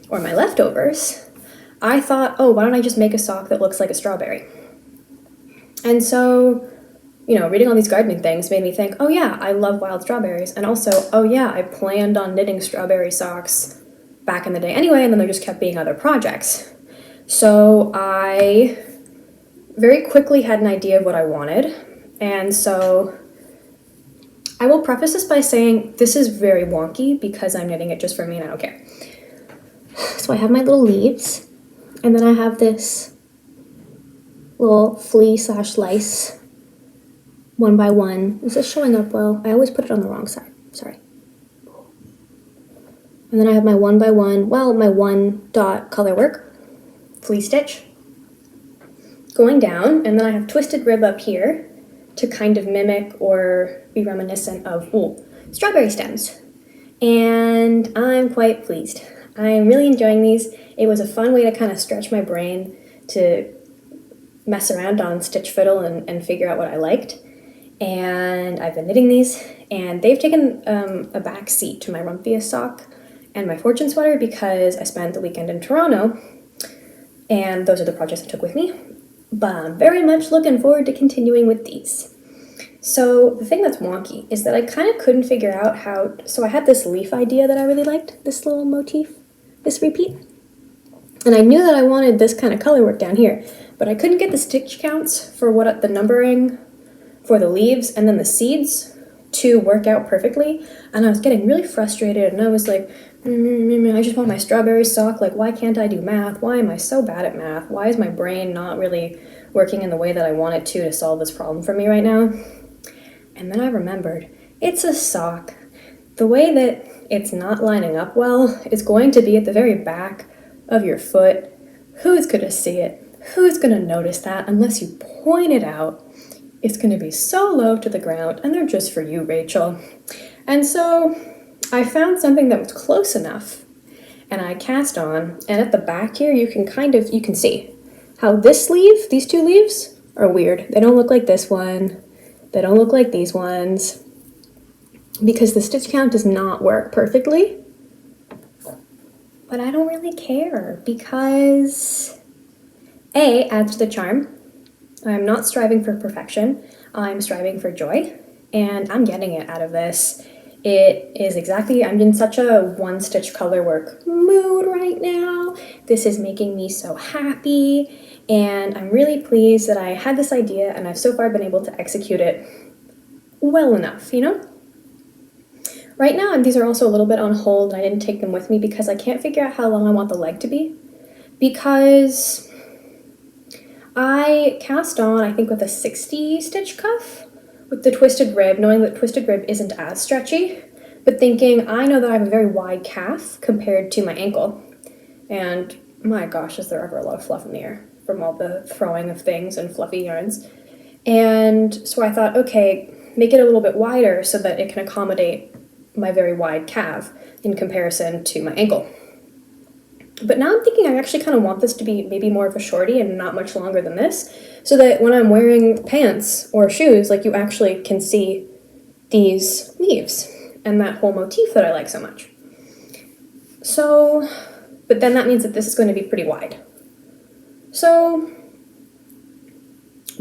or my leftovers. I thought, oh, why don't I just make a sock that looks like a strawberry? And so, reading all these gardening things made me think, oh yeah, I love wild strawberries. And also, oh yeah, I planned on knitting strawberry socks back in the day anyway, and then there just kept being other projects. So I very quickly had an idea of what I wanted. And so I will preface this by saying this is very wonky because I'm knitting it just for me and I don't care. So I have my little leaves, and then I have this little flea/lice 1x1. Is this showing up well? I always put it on the wrong side. Sorry. And then I have my 1x1, my 1 dot color work, flea stitch, going down, and then I have twisted rib up here to kind of mimic or be reminiscent of strawberry stems. And I'm quite pleased. I'm really enjoying these. It was a fun way to kind of stretch my brain to mess around on Stitch Fiddle and figure out what I liked. And I've been knitting these, and they've taken a back seat to my rumphius sock and my fortune sweater because I spent the weekend in Toronto, and those are the projects I took with me. But I'm very much looking forward to continuing with these. So the thing that's wonky is that I kind of couldn't figure out so I had this leaf idea that I really liked, this little motif, this repeat. And I knew that I wanted this kind of color work down here, but I couldn't get the stitch counts for what the numbering for the leaves and then the seeds to work out perfectly. And I was getting really frustrated, and I was like, I just want my strawberry sock. Why can't I do math? Why am I so bad at math? Why is my brain not really working in the way that I want it to solve this problem for me right now? And then I remembered, it's a sock. The way that it's not lining up well is going to be at the very back of your foot. Who's going to see it? Who's going to notice that unless you point it out? It's going to be so low to the ground, and they're just for you, Rachel. And so I found something that was close enough, and I cast on, and at the back here you can see how these two leaves are weird. They don't look like this one. They don't look like these ones because the stitch count does not work perfectly. But I don't really care because A, adds to the charm. I'm not striving for perfection. I'm striving for joy, and I'm getting it out of this. It is I'm in such a one stitch color work mood right now. This is making me so happy, and I'm really pleased that I had this idea and I've so far been able to execute it well enough, Right now, and these are also a little bit on hold, and I didn't take them with me because I can't figure out how long I want the leg to be, because I cast on, I think, with a 60 stitch cuff with the twisted rib, knowing that twisted rib isn't as stretchy, but thinking, I know that I have a very wide calf compared to my ankle. And my gosh, is there ever a lot of fluff in the air from all the throwing of things and fluffy yarns. And so I thought, okay, make it a little bit wider so that it can accommodate my very wide calf in comparison to my ankle. But now I'm thinking I actually kind of want this to be maybe more of a shorty and not much longer than this, so that when I'm wearing pants or shoes, like, you actually can see these leaves and that whole motif that I like so much. So, but then that means that this is going to be pretty wide. So,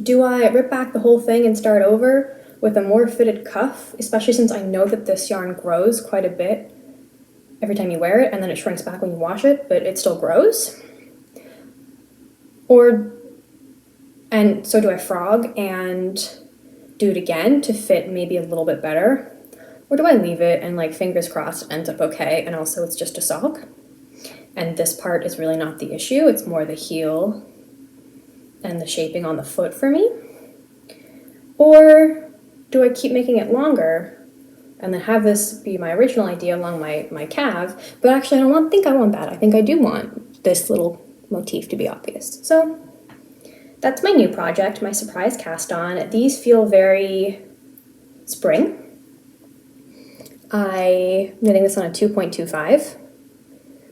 do I rip back the whole thing and start over with a more fitted cuff, especially since I know that this yarn grows quite a bit every time you wear it, and then it shrinks back when you wash it, but it still grows? And so do I frog and do it again to fit maybe a little bit better? Or do I leave it and, like, fingers crossed, it ends up okay, and also it's just a sock? And this part is really not the issue, it's more the heel and the shaping on the foot for me? Or do I keep making it longer and then have this be my original idea along my calf, but actually I don't think I want that. I think I do want this little motif to be obvious. So that's my new project, my surprise cast on. These feel very spring. I'm knitting this on a 2.25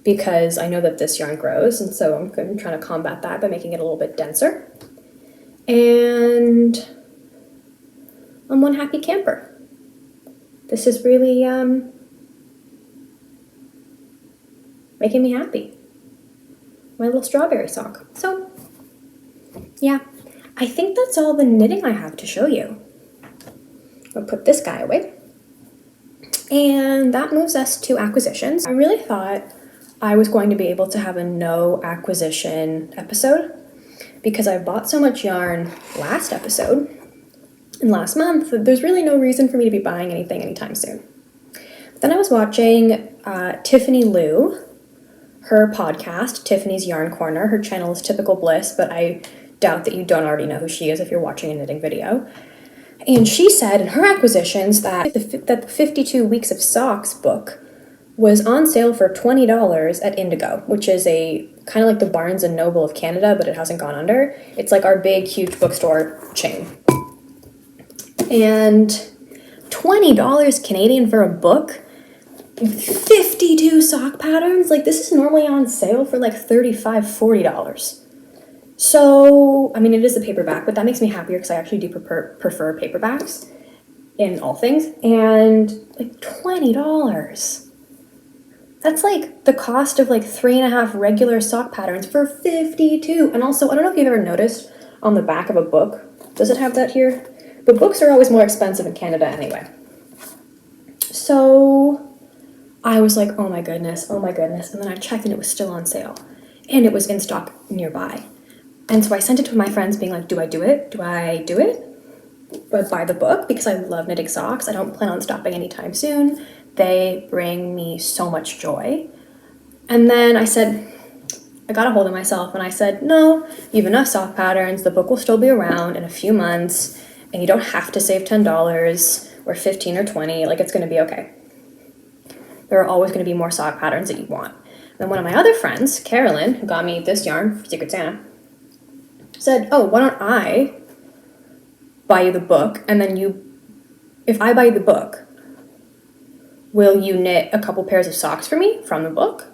because I know that this yarn grows, and so I'm trying to combat that by making it a little bit denser. And I'm one happy camper. This is really making me happy. My little strawberry sock. So, yeah, I think that's all the knitting I have to show you. I'll put this guy away. And that moves us to acquisitions. I really thought I was going to be able to have a no acquisition episode because I bought so much yarn last episode and last month that there's really no reason for me to be buying anything anytime soon. But then I was watching Tiffany Lou, her podcast, Tiffany's Yarn Corner. Her channel is Typical Bliss, but I doubt that you don't already know who she is if you're watching a knitting video. And she said in her acquisitions that the 52 Weeks of Socks book was on sale for $20 at Indigo, which is a kind of like the Barnes & Noble of Canada, but it hasn't gone under. It's like our big, huge bookstore chain. And $20 Canadian for a book, 52 sock patterns, like, this is normally on sale for like $35, $40. So, I mean, it is a paperback, but that makes me happier because I actually do prefer paperbacks in all things. And like $20. That's like the cost of like 3.5 regular sock patterns for 52. And also, I don't know if you've ever noticed on the back of a book, does it have that here? But books are always more expensive in Canada anyway. So I was like, oh my goodness. And then I checked and it was still on sale. And it was in stock nearby. And so I sent it to my friends being like, do I do it? Do I buy the book? Because I love knitting socks. I don't plan on stopping anytime soon. They bring me so much joy. And then I got a hold of myself and I said, no, you have enough sock patterns. The book will still be around in a few months. And you don't have to save $10 or $15 or $20. Like, it's going to be okay. There are always going to be more sock patterns that you want. And then one of my other friends, Carolyn, who got me this yarn for Secret Santa, said, oh, why don't I buy you the book, and then if I buy you the book, will you knit a couple pairs of socks for me from the book?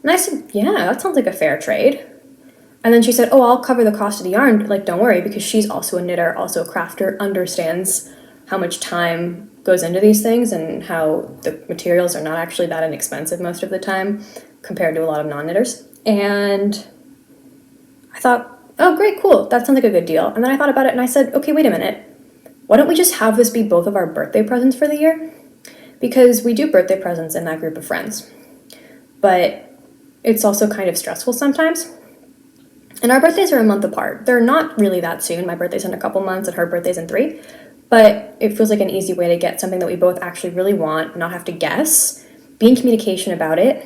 And I said, yeah, that sounds like a fair trade. And then she said, oh, I'll cover the cost of the yarn. Like, don't worry, because she's also a knitter, also a crafter, understands how much time goes into these things and how the materials are not actually that inexpensive most of the time compared to a lot of non-knitters. And I thought, oh, great, cool. That sounds like a good deal. And then I thought about it and I said, okay, wait a minute. Why don't we just have this be both of our birthday presents for the year? Because we do birthday presents in that group of friends. But it's also kind of stressful sometimes. And our birthdays are a month apart. They're not really that soon. My birthday's in a couple months and her birthday's in 3. But it feels like an easy way to get something that we both actually really want, not have to guess, be in communication about it,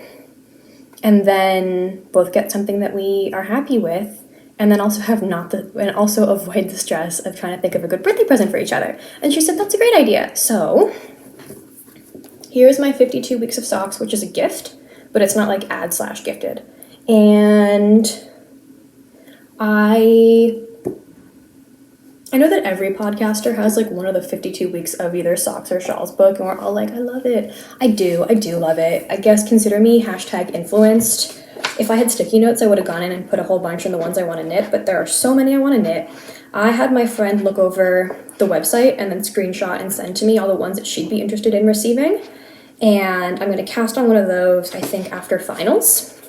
and then both get something that we are happy with, and then also and also avoid the stress of trying to think of a good birthday present for each other. And she said, that's a great idea. So Here's my 52 weeks of socks, which is a gift, but it's not like ad/gifted. And I know that every podcaster has like one of the 52 weeks of either socks or shawls book, and we're all like, I love it. I do love it. I guess consider me #influenced. If I had sticky notes, I would have gone in and put a whole bunch in the ones I want to knit, but there are so many I want to knit. I had my friend look over the website and then screenshot and send to me all the ones that she'd be interested in receiving. And I'm going to cast on one of those, I think, after finals.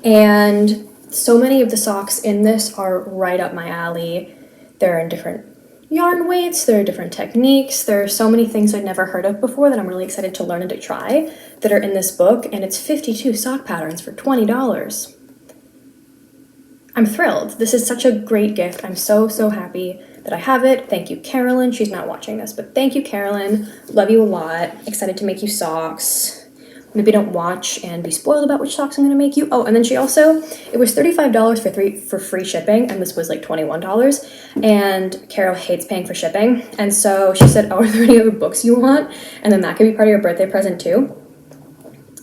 And so many of the socks in this are right up my alley. They're in different yarn weights, there are different techniques, there are so many things I'd never heard of before that I'm really excited to learn and to try that are in this book, and it's 52 sock patterns for $20. I'm thrilled. This is such a great gift. I'm so happy that I have it. Thank you, Carolyn. She's not watching this, but thank you, Carolyn. Love you a lot. Excited to make you socks. Maybe don't watch and be spoiled about which socks I'm going to make you. Oh, and then she also, it was $35 for free shipping, and this was like $21. And Carol hates paying for shipping. And so she said, oh, are there any other books you want? And then that could be part of your birthday present too.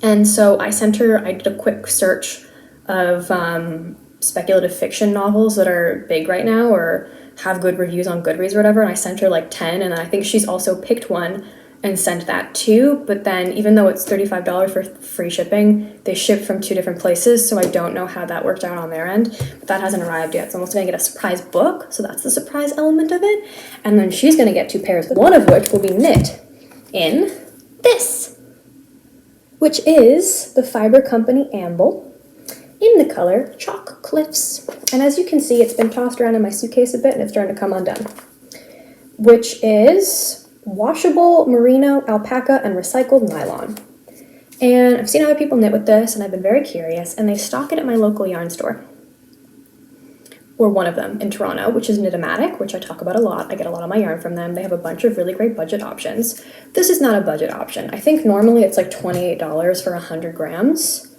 And so I sent her, I did a quick search of speculative fiction novels that are big right now or have good reviews on Goodreads or whatever. And I sent her like 10, and I think she's also picked one and sent that too, but then even though it's $35 for free shipping, they ship from 2 different places, so I don't know how that worked out on their end, but that hasn't arrived yet, so I'm also going to get a surprise book, so that's the surprise element of it, and then she's going to get 2 pairs, one of which will be knit in this, which is the Fiber Company Amble in the color Chalk Cliffs, and as you can see, it's been tossed around in my suitcase a bit, and it's starting to come undone, which is washable merino, alpaca, and recycled nylon. And I've seen other people knit with this, and I've been very curious, and they stock it at my local yarn store. Or one of them in Toronto, which is Knitomatic, which I talk about a lot. I get a lot of my yarn from them. They have a bunch of really great budget options. This is not a budget option. I think normally it's like $28 for 100 grams,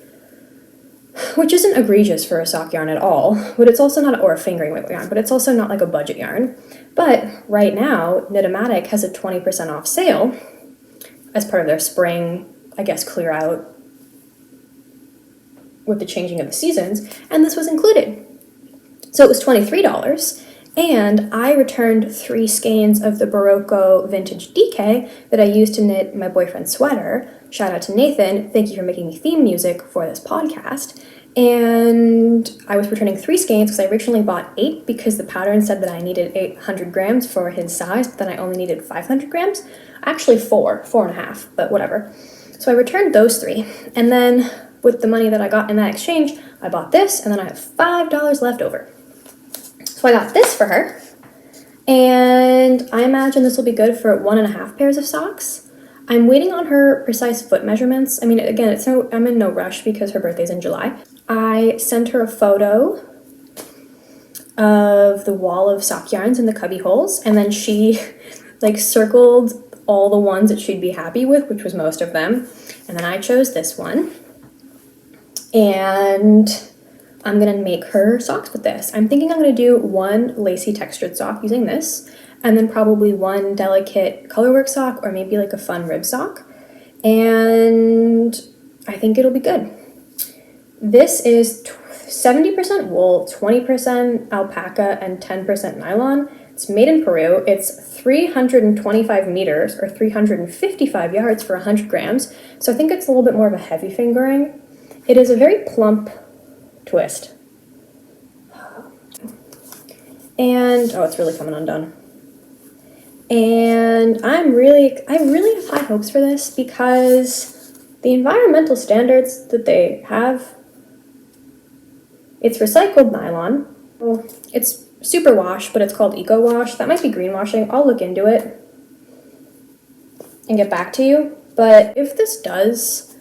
which isn't egregious for a sock yarn at all, but it's also not, or a fingering weight yarn, but it's also not like a budget yarn. But right now, Knitomatic has a 20% off sale as part of their spring, I guess, clear out with the changing of the seasons, and this was included. So it was $23, and I returned 3 skeins of the Barocco Vintage DK that I used to knit my boyfriend's sweater. Shout out to Nathan, thank you for making me theme music for this podcast. And I was returning 3 skeins because I originally bought 8 because the pattern said that I needed 800 grams for his size, but then I only needed 500 grams. Actually 4.5, but whatever. So I returned those 3. And then with the money that I got in that exchange, I bought this, and then I have $5 left over. So I got this for her. And I imagine this will be good for 1.5 pairs of socks. I'm waiting on her precise foot measurements. I mean, again, I'm in no rush because her birthday's in July. I sent her a photo of the wall of sock yarns in the cubby holes, and then she like circled all the ones that she'd be happy with, which was most of them. And then I chose this one, and I'm gonna make her socks with this. I'm thinking I'm gonna do 1 lacy textured sock using this, and then probably 1 delicate colorwork sock, or maybe like a fun rib sock. And I think it'll be good. This is 70% wool, 20% alpaca, and 10% nylon. It's made in Peru. It's 325 meters, or 355 yards for 100 grams. So I think it's a little bit more of a heavy fingering. It is a very plump twist. And, oh, it's really coming undone. And I really have high hopes for this because the environmental standards that they have, it's recycled nylon. Well, it's superwash, but it's called eco wash. That might be greenwashing. I'll look into it and get back to you. But if this does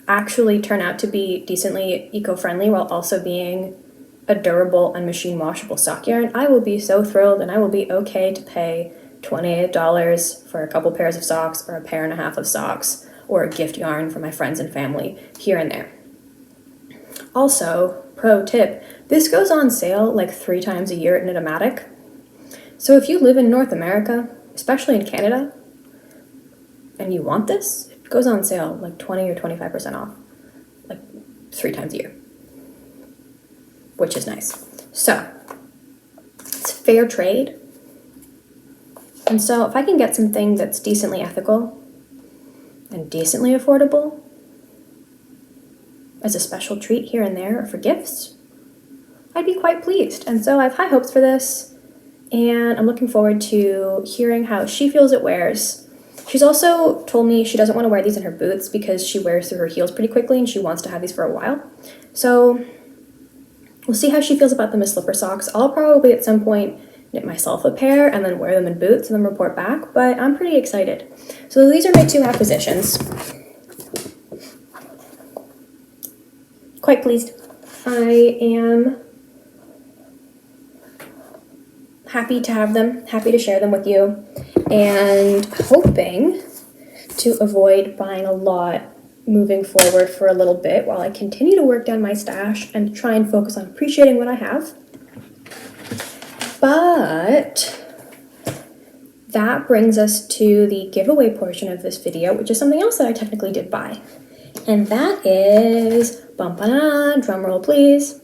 actually turn out to be decently eco-friendly while also being a durable and machine washable sock yarn, I will be so thrilled, and I will be okay to pay $28 for a couple pairs of socks, or a pair and a half of socks, or a gift yarn for my friends and family here and there. Also, pro tip, this goes on sale like 3 times a year at Knitomatic. So if you live in North America, especially in Canada, and you want this, it goes on sale like 20 or 25% off, like 3 times a year, which is nice. So it's fair trade. And so if I can get something that's decently ethical and decently affordable as a special treat here and there or for gifts, I'd be quite pleased. And so I have high hopes for this, and I'm looking forward to hearing how she feels it wears. She's also told me she doesn't want to wear these in her boots because she wears through her heels pretty quickly and she wants to have these for a while. So we'll see how she feels about them as slipper socks. I'll probably at some point knit myself a pair and then wear them in boots and then report back, but I'm pretty excited. So these are my 2 acquisitions. Quite pleased. I am happy to have them, happy to share them with you, and hoping to avoid buying a lot moving forward for a little bit while I continue to work down my stash and try and focus on appreciating what I have. But that brings us to the giveaway portion of this video, which is something else that I technically did buy. And that is, drum roll please,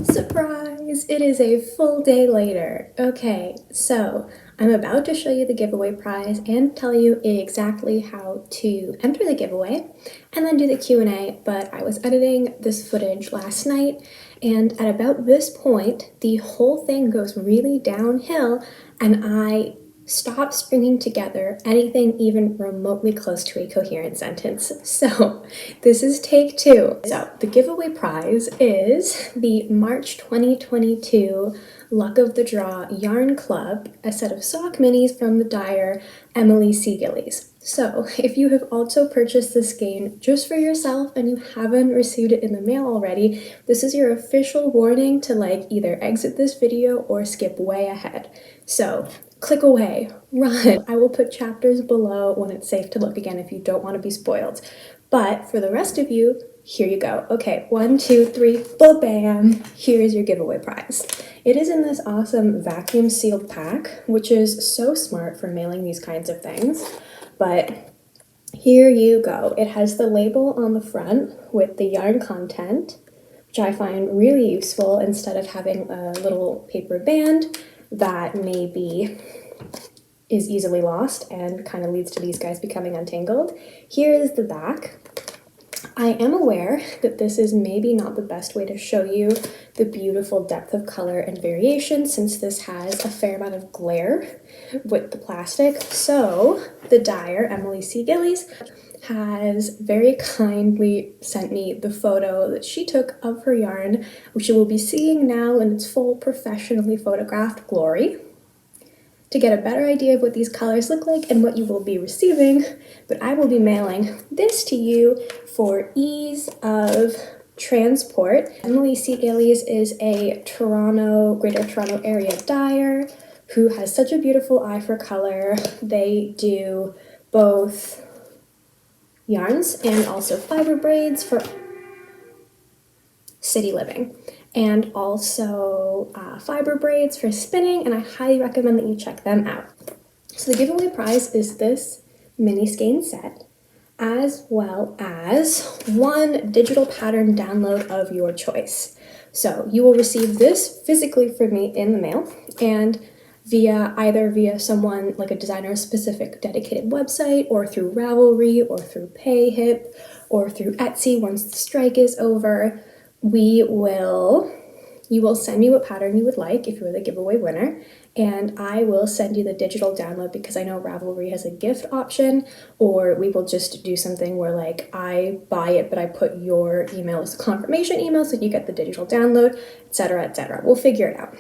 surprise! It is a full day later. Okay, so I'm about to show you the giveaway prize and tell you exactly how to enter the giveaway and then do the Q&A, but I was editing this footage last night, and at about this point, the whole thing goes really downhill and I stop stringing together anything even remotely close to a coherent sentence. So this is take 2. So the giveaway prize is the March 2022 Luck of the Draw Yarn Club, a set of sock minis from the dyer Emily C. Gillies. So if you have also purchased this skein just for yourself and you haven't received it in the mail already, this is your official warning to either exit this video or skip way ahead. So click away, run. I will put chapters below when it's safe to look again if you don't want to be spoiled. But for the rest of you, here you go. Okay, 1, 2, 3, bam! Here is your giveaway prize. It is in this awesome vacuum sealed pack, which is so smart for mailing these kinds of things. But here you go. It has the label on the front with the yarn content, which I find really useful instead of having a little paper band that maybe is easily lost and kind of leads to these guys becoming untangled. Here is the back. I am aware that this is maybe not the best way to show you the beautiful depth of color and variation since this has a fair amount of glare with the plastic. So the dyer, Emily C. Gillies, has very kindly sent me the photo that she took of her yarn, which you will be seeing now in its full professionally photographed glory. To get a better idea of what these colors look like and what you will be receiving, but I will be mailing this to you for ease of transport. Emily C. Gillies is a Greater Toronto area dyer who has such a beautiful eye for color. They do both yarns and also fiber braids for city living, and also fiber braids for spinning, and I highly recommend that you check them out. So the giveaway prize is this mini skein set, as well as 1 digital pattern download of your choice. So you will receive this physically from me in the mail, and either via someone like a designer specific dedicated website, or through Ravelry, or through PayHip, or through Etsy once the strike is over. You will send me what pattern you would like if you're the giveaway winner, and I will send you the digital download because I know Ravelry has a gift option, or we will just do something where I buy it but I put your email as a confirmation email so you get the digital download, etc., etc. We'll figure it out.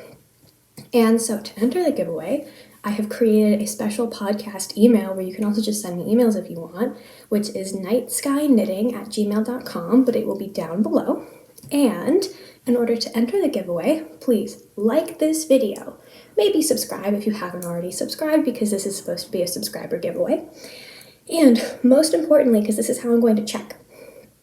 And so to enter the giveaway, I have created a special podcast email where you can also just send me emails if you want, which is nightskyknitting@gmail.com, but it will be down below. And in order to enter the giveaway, please like this video. Maybe subscribe if you haven't already subscribed, because this is supposed to be a subscriber giveaway. And most importantly, because this is how I'm going to check,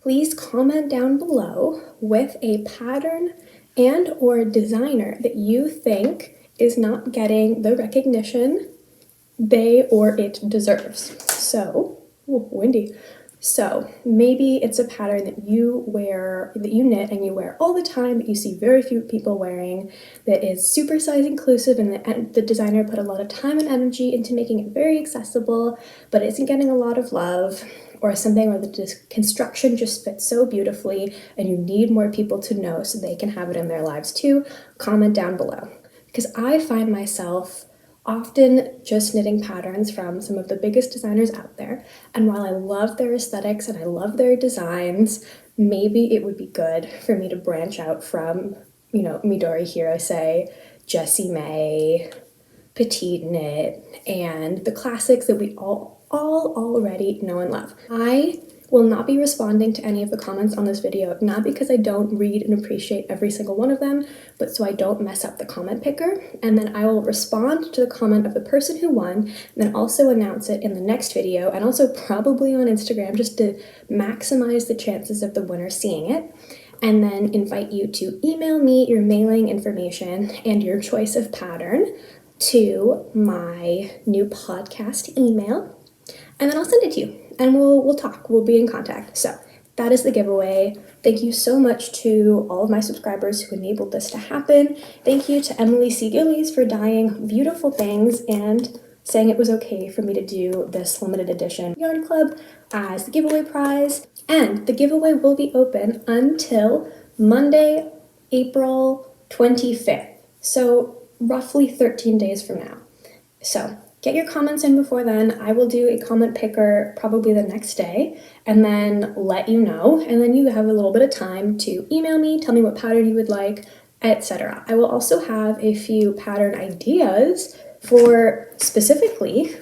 please comment down below with a pattern and/or designer that you think is not getting the recognition they or it deserves. So, ooh, windy. So maybe it's a pattern that you wear, that you knit and you wear all the time, but you see very few people wearing, that is super size inclusive, and the designer put a lot of time and energy into making it very accessible, but isn't getting a lot of love, or something where the construction just fits so beautifully and you need more people to know so they can have it in their lives too. Comment down below. Because I find myself often just knitting patterns from some of the biggest designers out there, and while I love their aesthetics and I love their designs, maybe it would be good for me to branch out from, Midori Hirose, Jessie May, Petite Knit, and the classics that we all already know and love. I will not be responding to any of the comments on this video, not because I don't read and appreciate every single one of them, but so I don't mess up the comment picker, and then I will respond to the comment of the person who won, and then also announce it in the next video, and also probably on Instagram, just to maximize the chances of the winner seeing it, and then invite you to email me your mailing information and your choice of pattern to my new podcast email, and then I'll send it to you, and we'll talk. We'll be in contact. So that is the giveaway. Thank you so much to all of my subscribers who enabled this to happen. Thank you to Emily C. Gillies for dyeing beautiful things and saying it was okay for me to do this limited edition yarn club as the giveaway prize. And the giveaway will be open until Monday, April 25th. So roughly 13 days from now. So get your comments in before then. I will do a comment picker probably the next day and then let you know. And then you have a little bit of time to email me, tell me what pattern you would like, etc. I will also have a few pattern ideas for specifically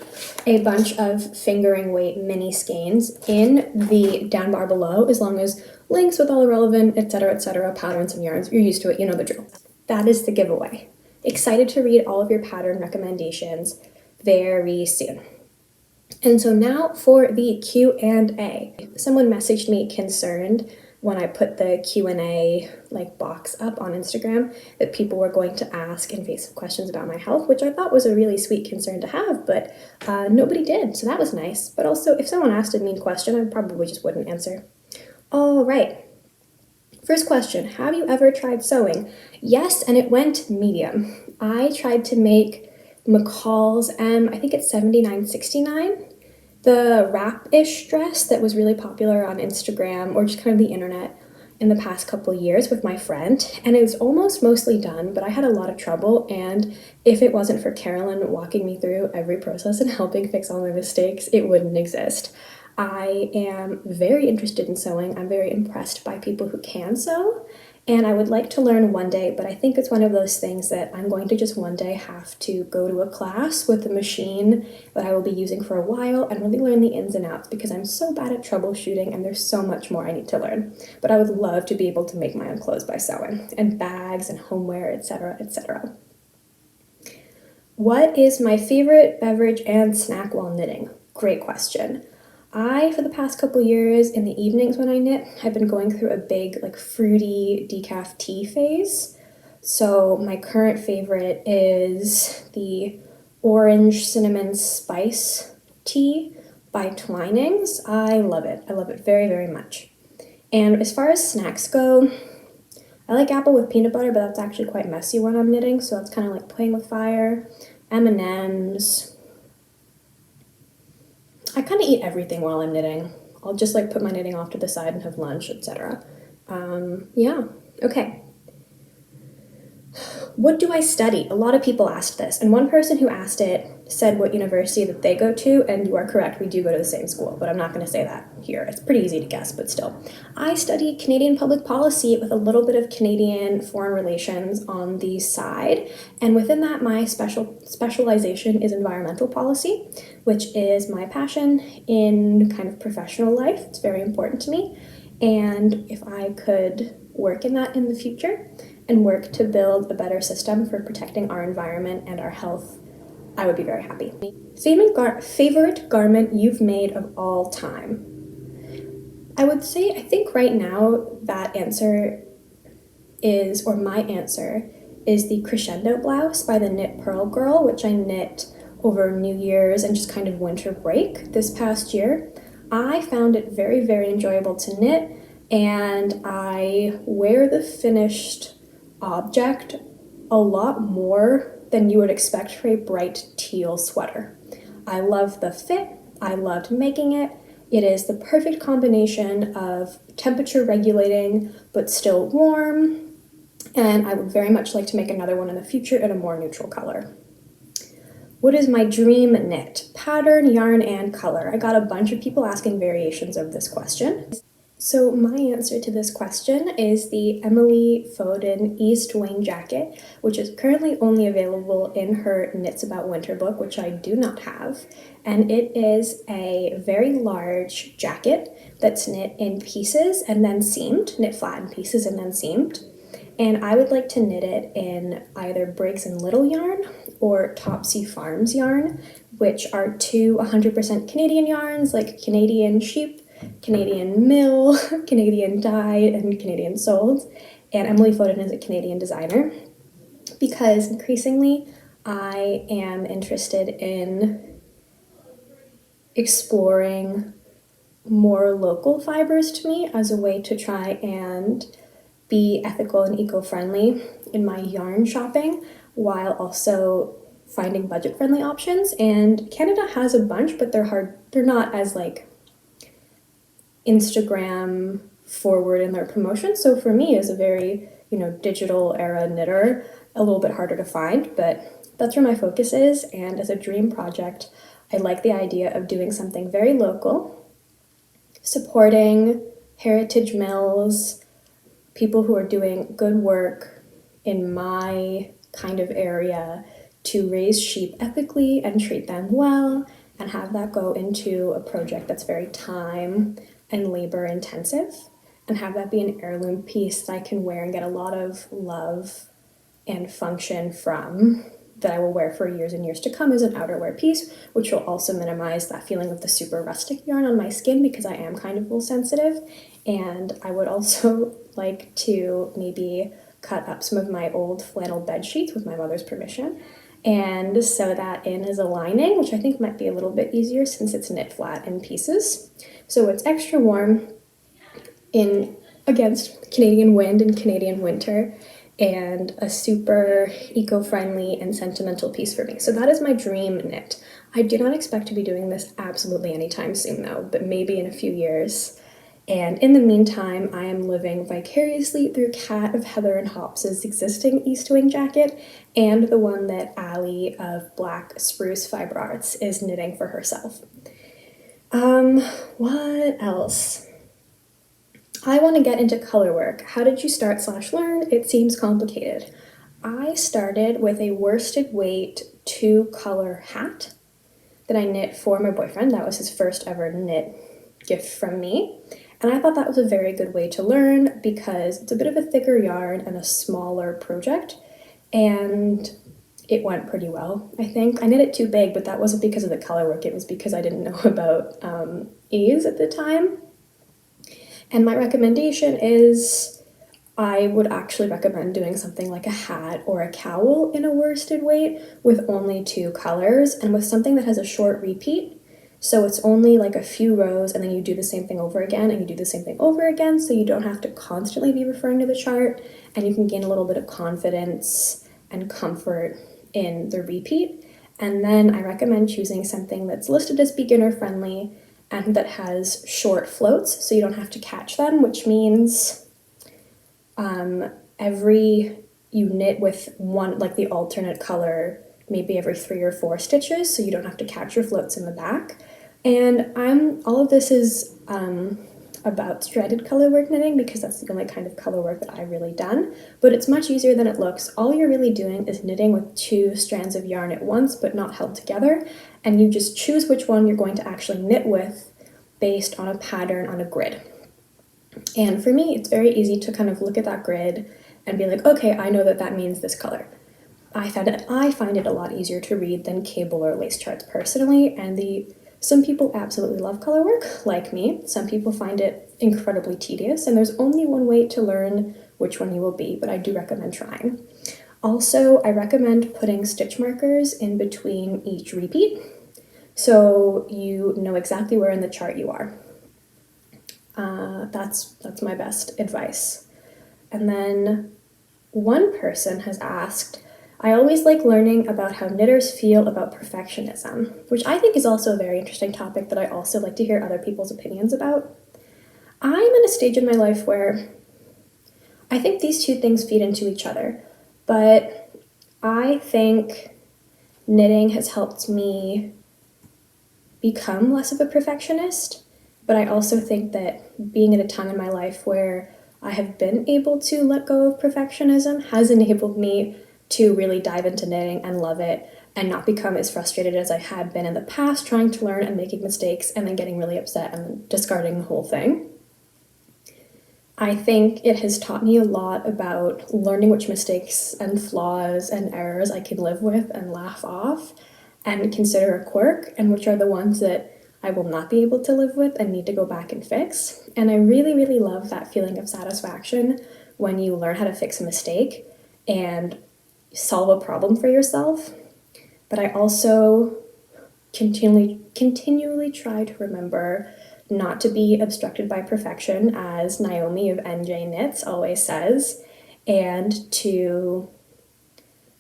a bunch of fingering weight mini skeins in the down bar below, as long as links with all the relevant, etc., patterns and yarns. You're used to it, you know the drill. That is the giveaway. Excited to read all of your pattern recommendations very soon. And so now for the Q&A. Someone messaged me concerned when I put the Q&A box up on Instagram that people were going to ask invasive questions about my health, which I thought was a really sweet concern to have, but nobody did, so that was nice. But also, if someone asked a mean question, I probably just wouldn't answer. All right. First question, have you ever tried sewing? Yes, and it went medium. I tried to make McCall's I think it's 7969, the wrap-ish dress that was really popular on Instagram or just kind of the internet in the past couple of years with my friend, and it was almost mostly done, but I had a lot of trouble, and if it wasn't for Carolyn walking me through every process and helping fix all my mistakes, it wouldn't exist. I am very interested in sewing. I'm very impressed by people who can sew, and I would like to learn one day, but I think it's one of those things that I'm going to just one day have to go to a class with a machine that I will be using for a while and really learn the ins and outs, because I'm so bad at troubleshooting and there's so much more I need to learn. But I would love to be able to make my own clothes by sewing, and bags and homeware, etc., etc. What is my favorite beverage and snack while knitting? Great question. For the past couple years, in the evenings when I knit, I've been going through a big, fruity decaf tea phase. So my current favorite is the orange cinnamon spice tea by Twinings. I love it. I love it very, very much. And as far as snacks go, I like apple with peanut butter, but that's actually quite messy when I'm knitting, so that's kind of like playing with fire. M&Ms. I kind of eat everything while I'm knitting. I'll just put my knitting off to the side and have lunch, etc. Yeah, okay. What do I study? A lot of people asked this, and one person who asked it said what university that they go to, and you are correct, we do go to the same school, but I'm not going to say that here. It's pretty easy to guess, but still. I study Canadian public policy with a little bit of Canadian foreign relations on the side, and within that, my specialization is environmental policy, which is my passion in kind of professional life. It's very important to me, and if I could work in that in the future and work to build a better system for protecting our environment and our health, I would be very happy. Favorite garment you've made of all time? I would say, I think right now that answer is, or my answer, is the Crescendo blouse by the Knit Pearl Girl, which I knit over New Year's and just kind of winter break this past year. I found it very, very enjoyable to knit, and I wear the finished object a lot more than you would expect for a bright teal sweater. I love the fit, I loved making it. It is the perfect combination of temperature regulating but still warm, and I would very much like to make another one in the future in a more neutral color. What is my dream knit? Pattern, yarn, and color. I got a bunch of people asking variations of this question. So my answer to this question is the Emily Foden East Wing jacket, which is currently only available in her Knits About Winter book, which I do not have. And it is a very large jacket that's knit in pieces and then seamed, knit flat in pieces and then seamed. And I would like to knit it in either Briggs & Little yarn or Topsy Farms yarn, which are two 100% Canadian yarns like Canadian sheep, Canadian mill, Canadian dyed, and Canadian sold. And Emily Foden is a Canadian designer because increasingly I am interested in exploring more local fibers to me as a way to try and be ethical and eco-friendly in my yarn shopping while also finding budget-friendly options. And Canada has a bunch, but they're not as like Instagram forward in their promotion. So for me, as a very, digital era knitter, a little bit harder to find, but that's where my focus is. And as a dream project, I like the idea of doing something very local, supporting heritage mills, people who are doing good work in my kind of area to raise sheep ethically and treat them well and have that go into a project that's very time and labor intensive and have that be an heirloom piece that I can wear and get a lot of love and function from that I will wear for years and years to come as an outerwear piece, which will also minimize that feeling of the super rustic yarn on my skin because I am kind of wool sensitive. And I would also like to maybe cut up some of my old flannel bed sheets with my mother's permission and sew that in as a lining, which I think might be a little bit easier since it's knit flat in pieces. So it's extra warm against Canadian wind and Canadian winter, and a super eco-friendly and sentimental piece for me. So that is my dream knit. I do not expect to be doing this absolutely anytime soon though, but maybe in a few years. And in the meantime, I am living vicariously through Kat of Heather and Hops's existing East Wing jacket and the one that Allie of Black Spruce Fiber Arts is knitting for herself. What else? I want to get into color work. How did you start/learn? It seems complicated. I started with a worsted weight 2-color hat that I knit for my boyfriend. That was his first ever knit gift from me. And I thought that was a very good way to learn because it's a bit of a thicker yarn and a smaller project. And it went pretty well, I think. I knit it too big, but that wasn't because of the color work. It was because I didn't know about ease at the time. And my recommendation is I would actually recommend doing something like a hat or a cowl in a worsted weight with only 2 colors and with something that has a short repeat. So it's only like a few rows and then you do the same thing over again and you do the same thing over again, so you don't have to constantly be referring to the chart and you can gain a little bit of confidence and comfort in the repeat. And then I recommend choosing something that's listed as beginner friendly and that has short floats so you don't have to catch them, which means you knit with one, like the alternate color, maybe every 3 or 4 stitches, so you don't have to catch your floats in the back. And all of this is about stranded colorwork knitting because that's the only kind of color work that I've really done, but it's much easier than it looks. All you're really doing is knitting with 2 strands of yarn at once but not held together, and you just choose which one you're going to actually knit with based on a pattern on a grid. And for me, it's very easy to kind of look at that grid and be like, okay, I know that that means this color. I find it a lot easier to read than cable or lace charts personally, and some people absolutely love color work, like me. Some people find it incredibly tedious, and there's only one way to learn which one you will be, but I do recommend trying. Also, I recommend putting stitch markers in between each repeat so you know exactly where in the chart you are. That's my best advice. And then one person has asked, I always like learning about how knitters feel about perfectionism, which I think is also a very interesting topic that I also like to hear other people's opinions about. I'm in a stage in my life where I think these two things feed into each other, but I think knitting has helped me become less of a perfectionist, but I also think that being at a time in my life where I have been able to let go of perfectionism has enabled me to really dive into knitting and love it and not become as frustrated as I had been in the past trying to learn and making mistakes and then getting really upset and discarding the whole thing. I think it has taught me a lot about learning which mistakes and flaws and errors I can live with and laugh off and consider a quirk, and which are the ones that I will not be able to live with and need to go back and fix. And I really, really love that feeling of satisfaction when you learn how to fix a mistake and solve a problem for yourself. But I also continually try to remember not to be obstructed by perfection, as Naomi of NJ Knits always says, and to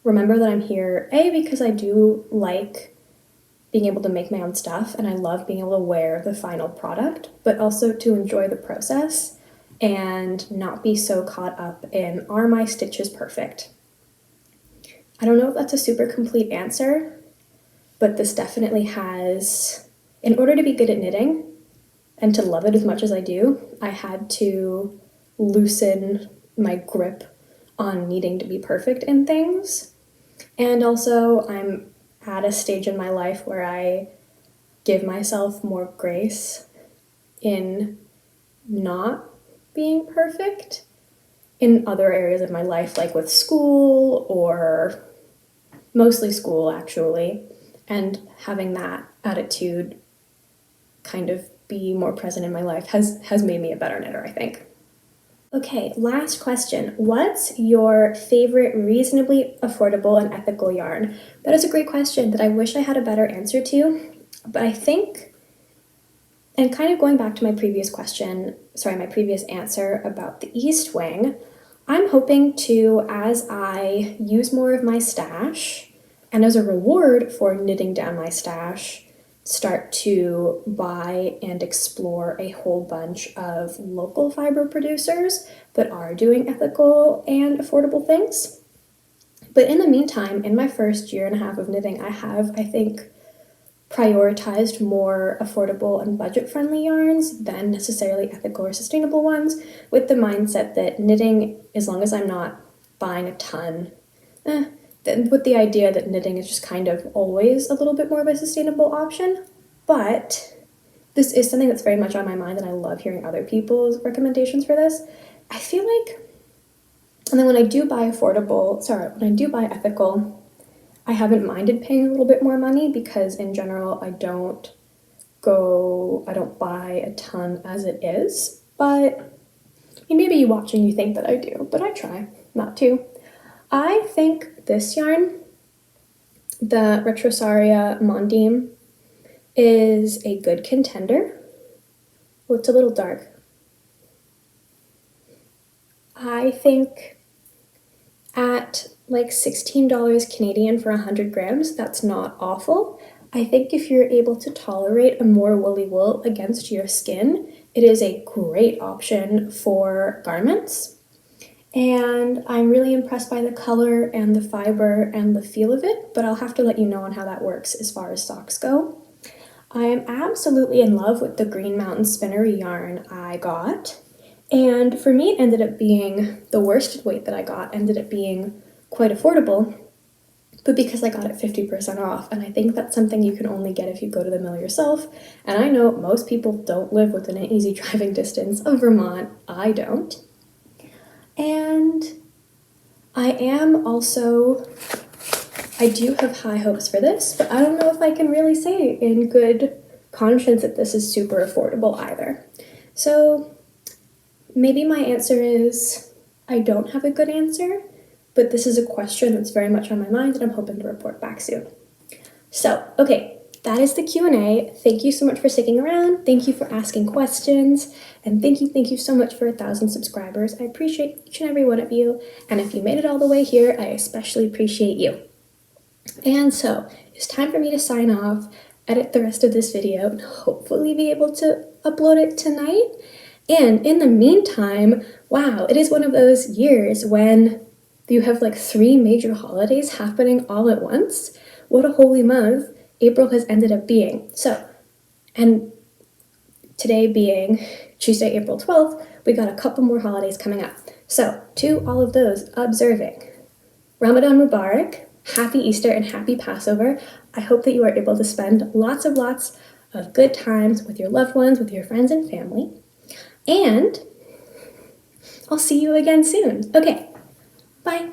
remember that I'm here, A, because I do like being able to make my own stuff and I love being able to wear the final product, but also to enjoy the process and not be so caught up in, are my stitches perfect? I don't know if that's a super complete answer, but this definitely has, in order to be good at knitting and to love it as much as I do, I had to loosen my grip on needing to be perfect in things. And also, I'm at a stage in my life where I give myself more grace in not being perfect in other areas of my life, like with school, or mostly school actually, and having that attitude kind of be more present in my life has made me a better knitter, I think. Okay, last question. What's your favorite reasonably affordable and ethical yarn? That is a great question that I wish I had a better answer to, but I think, and kind of going back to my previous answer about the East Wing, I'm hoping to, as I use more of my stash, and as a reward for knitting down my stash, start to buy and explore a whole bunch of local fiber producers that are doing ethical and affordable things. But in the meantime, in my first year and a half of knitting, I have, I think, prioritized more affordable and budget-friendly yarns than necessarily ethical or sustainable ones, with the mindset that knitting, as long as I'm not buying a ton, with the idea that knitting is just kind of always a little bit more of a sustainable option. But this is something that's very much on my mind, and I love hearing other people's recommendations for this. I feel like, and then when I do buy ethical, I haven't minded paying a little bit more money because in general I don't buy a ton as it is, but maybe you watch and you think that I do, but I try not to. I think this yarn, the Retrosaria Mondim, is a good contender. Oh, it's a little dark. I think at like $16 Canadian for 100 grams, that's not awful. I think if you're able to tolerate a more woolly wool against your skin, it is a great option for garments. And I'm really impressed by the color and the fiber and the feel of it, but I'll have to let you know on how that works as far as socks go. I am absolutely in love with the Green Mountain Spinnery yarn I got. And for me, it ended up being the worsted weight that I got, ended up being quite affordable, but because I got it 50% off, and I think that's something you can only get if you go to the mill yourself, and I know most people don't live within an easy driving distance of Vermont. I don't. And I do have high hopes for this, but I don't know if I can really say in good conscience that this is super affordable either. So maybe my answer is I don't have a good answer, but this is a question that's very much on my mind and I'm hoping to report back soon. So, okay, that is the Q&A. Thank you so much for sticking around. Thank you for asking questions. And thank you so much for 1,000 subscribers. I appreciate each and every one of you. And if you made it all the way here, I especially appreciate you. And so, it's time for me to sign off, edit the rest of this video, and hopefully be able to upload it tonight. And in the meantime, wow, it is one of those years when you have like 3 major holidays happening all at once. What a holy month April has ended up being. So, and today being Tuesday, April 12th, we got a couple more holidays coming up. So, to all of those observing, Ramadan Mubarak, Happy Easter and Happy Passover. I hope that you are able to spend lots of good times with your loved ones, with your friends and family. And I'll see you again soon. Okay, bye.